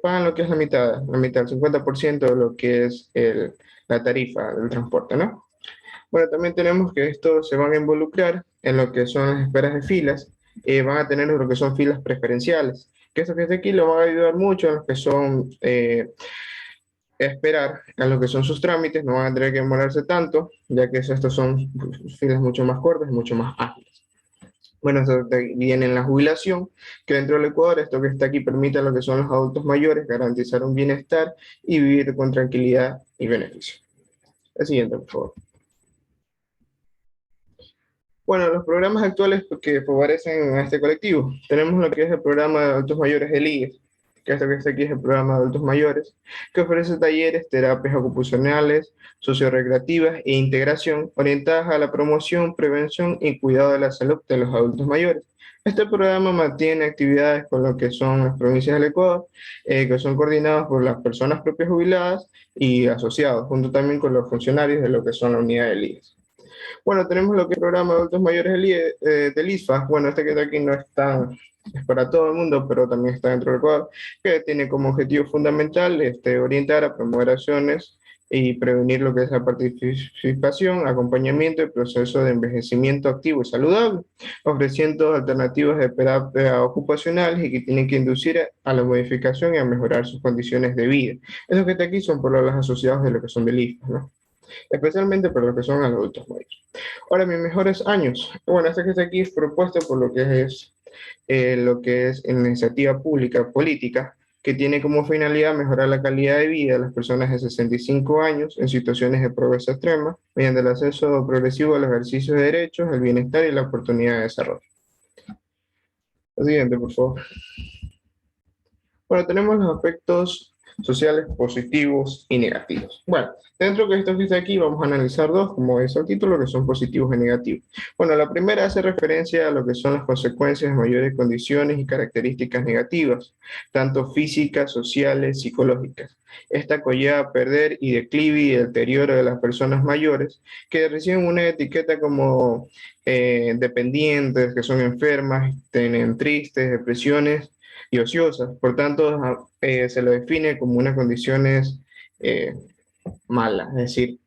pagan lo que es la mitad, el 50% de lo que es la tarifa del transporte, ¿no? Bueno, también tenemos que estos se van a involucrar en lo que son las esperas de filas, van a tener lo que son filas preferenciales, que eso que está aquí lo van a ayudar mucho en lo que son esperar a lo que son sus trámites, no van a tener que demorarse tanto, ya que estos son filas mucho más cortas y mucho más ágiles. Bueno, eso viene en la jubilación, que dentro del Ecuador, esto que está aquí permite a lo que son los adultos mayores garantizar un bienestar y vivir con tranquilidad y beneficio. El siguiente, por favor. Bueno, los programas actuales que favorecen a este colectivo. Tenemos lo que es el programa de adultos mayores del IES, que esto que está aquí es el programa de adultos mayores, que ofrece talleres, terapias ocupacionales, sociorecreativas e integración orientadas a la promoción, prevención y cuidado de la salud de los adultos mayores. Este programa mantiene actividades con lo que son las provincias del Ecuador, que son coordinadas por las personas propias jubiladas y asociados, junto también con los funcionarios de lo que son la unidad del IES. Bueno, tenemos lo que es el programa de adultos mayores del ISFA. Bueno, este que está aquí no está, es para todo el mundo, pero también está dentro del Ecuador, que tiene como objetivo fundamental orientar a promover acciones y prevenir lo que es la participación, acompañamiento y proceso de envejecimiento activo y saludable, ofreciendo alternativas de terapia ocupacionales y que tienen que inducir a la modificación y a mejorar sus condiciones de vida. Esos que está aquí son por los asociados de lo que son del ISFA, ¿no? Especialmente para lo que son adultos mayores. Ahora, mis mejores años. Bueno, este que está aquí es propuesto por lo que es iniciativa pública política, que tiene como finalidad mejorar la calidad de vida de las personas de 65 años en situaciones de pobreza extrema, mediante el acceso progresivo al ejercicio de derechos, el bienestar y la oportunidad de desarrollo. Lo siguiente, por favor. Bueno, tenemos los aspectos sociales positivos y negativos. Bueno, dentro de esto que está aquí vamos a analizar dos, como dice el título, que son positivos y negativos. Bueno, la primera hace referencia a lo que son las consecuencias de mayores condiciones y características negativas, tanto físicas, sociales, psicológicas. Esta conlleva perder y declive y deterioro de las personas mayores que reciben una etiqueta como dependientes, que son enfermas, tienen tristes, depresiones y ociosas. Por tanto, se lo define como unas condiciones malas, es decir,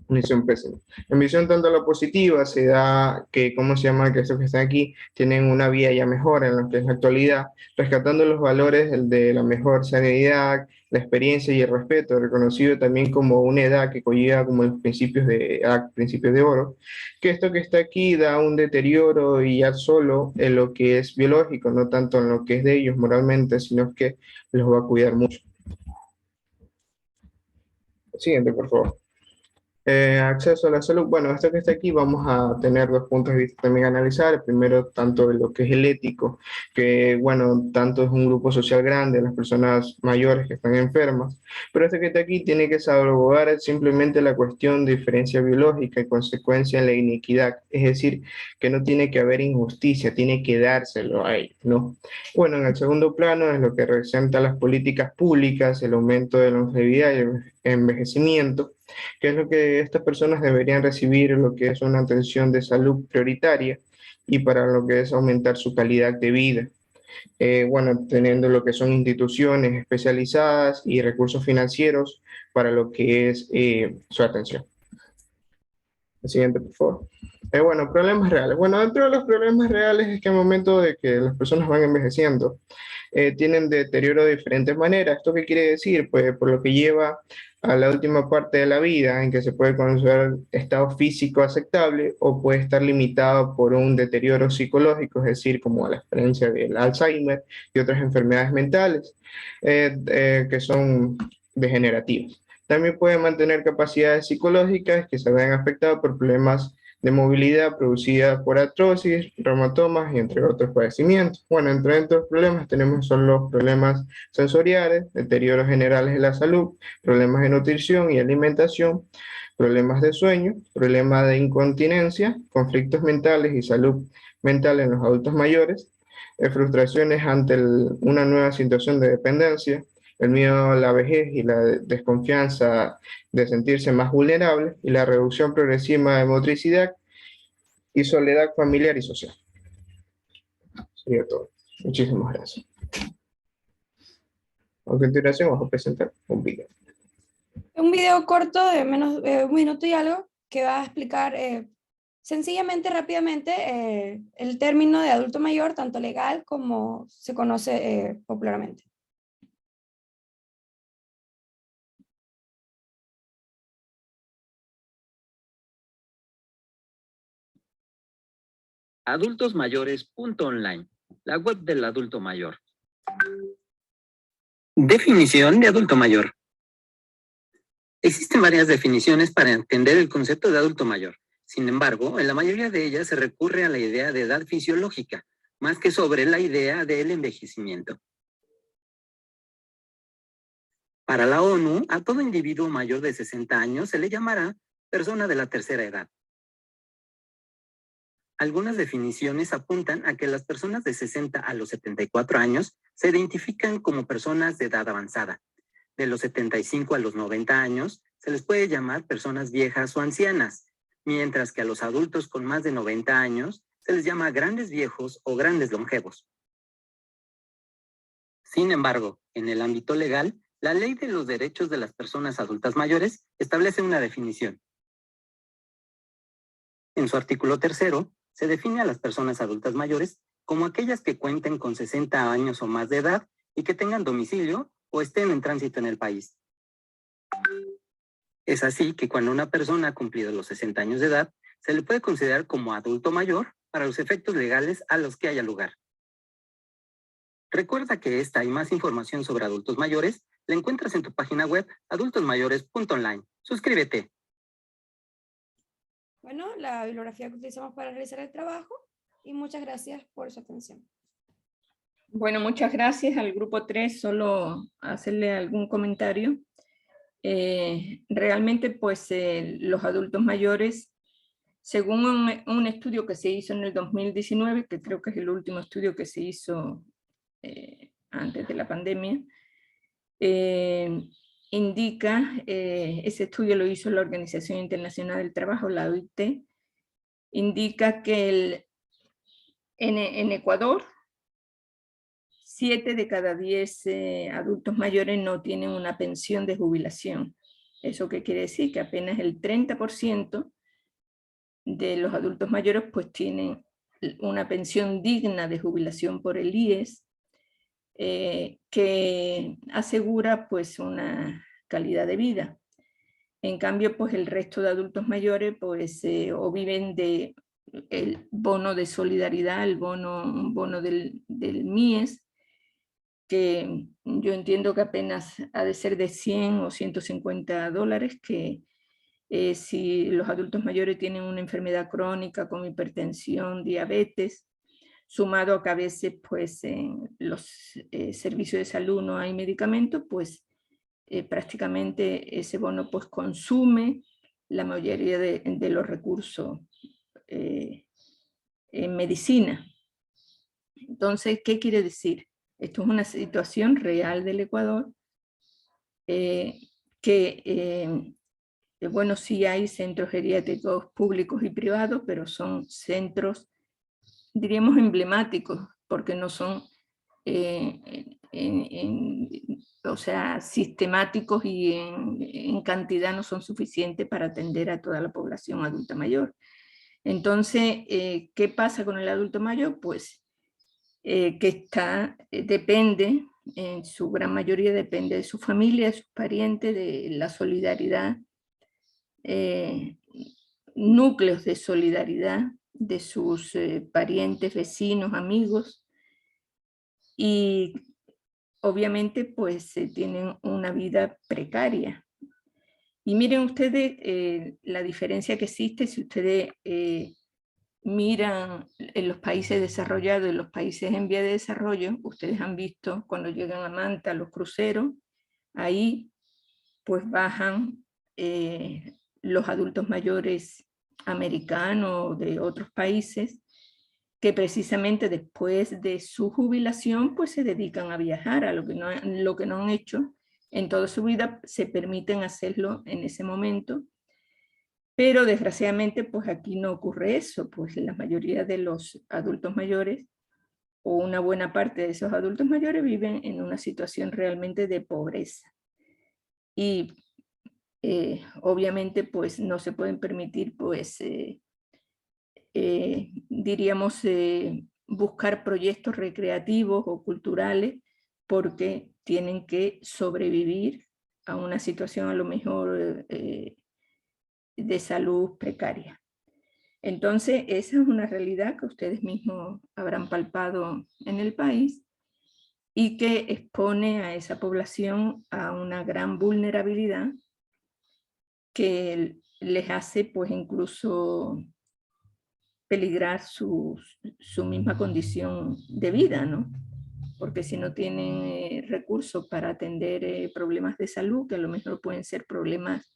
una visión pésima. En visión tanto la positiva se da que, ¿cómo se llama? Que estos que están aquí tienen una vía ya mejor en lo que es la actualidad, rescatando los valores de la mejor sanidad, la experiencia y el respeto, reconocido también como una edad que conlleva como los principios de edad, principios de oro, que esto que está aquí da un deterioro y ya solo en lo que es biológico, no tanto en lo que es de ellos moralmente, sino que los va a cuidar mucho. Siguiente, por favor. Acceso a la salud. Bueno, esto que está aquí vamos a tener dos puntos de vista también a analizar. El primero, tanto de lo que es el ético, que bueno, tanto es un grupo social grande, las personas mayores que están enfermas, pero este que está aquí tiene que salvaguardar simplemente la cuestión de diferencia biológica y consecuencia en la iniquidad, es decir, que no tiene que haber injusticia, tiene que dárselo a ellos, ¿no? Bueno, en el segundo plano es lo que representa las políticas públicas, el aumento de longevidad y el envejecimiento, que es lo que estas personas deberían recibir, lo que es una atención de salud prioritaria y para lo que es aumentar su calidad de vida. Bueno, teniendo lo que son instituciones especializadas y recursos financieros para lo que es su atención. El siguiente, por favor. Bueno, problemas reales. Bueno, dentro de los problemas reales es que al momento de que las personas van envejeciendo, tienen deterioro de diferentes maneras. ¿Esto qué quiere decir? Pues por lo que lleva a la última parte de la vida en que se puede considerar estado físico aceptable o puede estar limitado por un deterioro psicológico, es decir, como la experiencia del Alzheimer y otras enfermedades mentales que son degenerativas. También puede mantener capacidades psicológicas que se ven afectadas por problemas de movilidad producida por artrosis, reumatomas y entre otros padecimientos. Bueno, entre estos problemas tenemos son los problemas sensoriales, deterioros generales de la salud, problemas de nutrición y alimentación, problemas de sueño, problemas de incontinencia, conflictos mentales y salud mental en los adultos mayores, frustraciones ante una nueva situación de dependencia, el miedo a la vejez y la desconfianza de sentirse más vulnerable y la reducción progresiva de motricidad y soledad familiar y social. Sería todo. Muchísimas gracias. A continuación vamos a presentar un video. Un video corto de menos de 1 minuto y algo que va a explicar sencillamente, rápidamente, el término de adulto mayor, tanto legal como se conoce popularmente. Adultosmayores.online, la web del adulto mayor. Definición de adulto mayor. Existen varias definiciones para entender el concepto de adulto mayor. Sin embargo, en la mayoría de ellas se recurre a la idea de edad fisiológica, más que sobre la idea del envejecimiento. Para la ONU, a todo individuo mayor de 60 años se le llamará persona de la tercera edad. Algunas definiciones apuntan a que las personas de 60 a los 74 años se identifican como personas de edad avanzada. De los 75 a los 90 años se les puede llamar personas viejas o ancianas, mientras que a los adultos con más de 90 años se les llama grandes viejos o grandes longevos. Sin embargo, en el ámbito legal, la Ley de los Derechos de las Personas Adultas Mayores establece una definición. En su artículo 3º, se define a las personas adultas mayores como aquellas que cuenten con 60 años o más de edad y que tengan domicilio o estén en tránsito en el país. Es así que cuando una persona ha cumplido los 60 años de edad, se le puede considerar como adulto mayor para los efectos legales a los que haya lugar. Recuerda que esta y más información sobre adultos mayores la encuentras en tu página web adultosmayores.online. Suscríbete. Bueno, la bibliografía que utilizamos para realizar el trabajo y muchas gracias por su atención. Bueno, muchas gracias al grupo 3, solo hacerle algún comentario. Realmente, pues, los adultos mayores, según un estudio que se hizo en el 2019, que creo que es el último estudio que se hizo antes de la pandemia, indica, ese estudio lo hizo la Organización Internacional del Trabajo, la OIT, indica que en Ecuador, 7 de cada 10 adultos mayores no tienen una pensión de jubilación. ¿Eso qué quiere decir? Que apenas el 30% de los adultos mayores pues tienen una pensión digna de jubilación por el IES, que asegura pues una calidad de vida. En cambio, pues el resto de adultos mayores pues o viven de el bono de solidaridad, un bono del MIES, que yo entiendo que apenas ha de ser de 100 o 150 dólares, que si los adultos mayores tienen una enfermedad crónica como hipertensión, diabetes, sumado a que a veces pues, en los servicios de salud no hay medicamentos, pues prácticamente ese bono pues, consume la mayoría de los recursos en medicina. Entonces, ¿qué quiere decir? Esto es una situación real del Ecuador, bueno, sí hay centros geriátricos públicos y privados, pero son centros, diríamos, emblemáticos, porque no son, o sea, sistemáticos y en cantidad no son suficientes para atender a toda la población adulta mayor. Entonces, ¿qué pasa con el adulto mayor? Pues que depende, en su gran mayoría depende de su familia, de sus parientes, de la solidaridad, núcleos de solidaridad de sus parientes, vecinos, amigos, y obviamente pues tienen una vida precaria. Y miren ustedes la diferencia que existe si ustedes miran en los países desarrollados, en los países en vía de desarrollo. Ustedes han visto cuando llegan a Manta los cruceros, ahí pues bajan los adultos mayores americanos de otros países, que precisamente después de su jubilación pues se dedican a viajar, a lo que no han hecho en toda su vida, se permiten hacerlo en ese momento. Pero desgraciadamente pues aquí no ocurre eso, pues la mayoría de los adultos mayores o una buena parte de esos adultos mayores viven en una situación realmente de pobreza. Y obviamente pues no se pueden permitir pues diríamos buscar proyectos recreativos o culturales porque tienen que sobrevivir a una situación a lo mejor de salud precaria. Entonces, esa es una realidad que ustedes mismos habrán palpado en el país y que expone a esa población a una gran vulnerabilidad que les hace pues incluso peligrar su misma condición de vida, ¿no? Porque si no tienen recursos para atender problemas de salud, que a lo mejor pueden ser problemas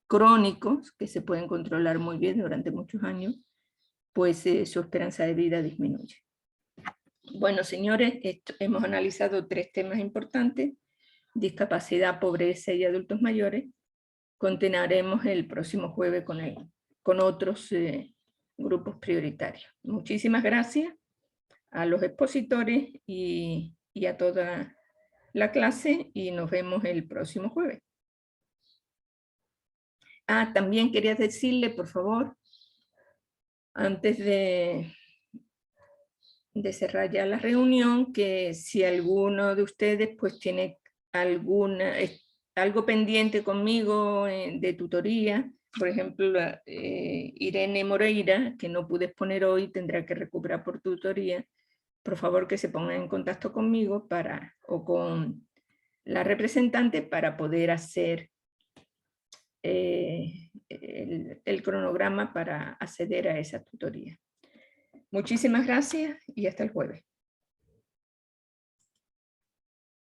crónicos, que se pueden controlar muy bien durante muchos años, pues su esperanza de vida disminuye. Bueno, señores, hemos analizado 3 temas importantes: discapacidad, pobreza y adultos mayores. Continuaremos el próximo jueves con otros grupos prioritarios. Muchísimas gracias a los expositores y a toda la clase, y nos vemos el próximo jueves. También quería decirle, por favor, antes de cerrar ya la reunión, que si alguno de ustedes pues tiene algo pendiente conmigo de tutoría, por ejemplo, Irene Moreira, que no pude exponer hoy, tendrá que recuperar por tutoría, por favor que se pongan en contacto conmigo o con la representante para poder hacer el cronograma para acceder a esa tutoría. Muchísimas gracias y hasta el jueves.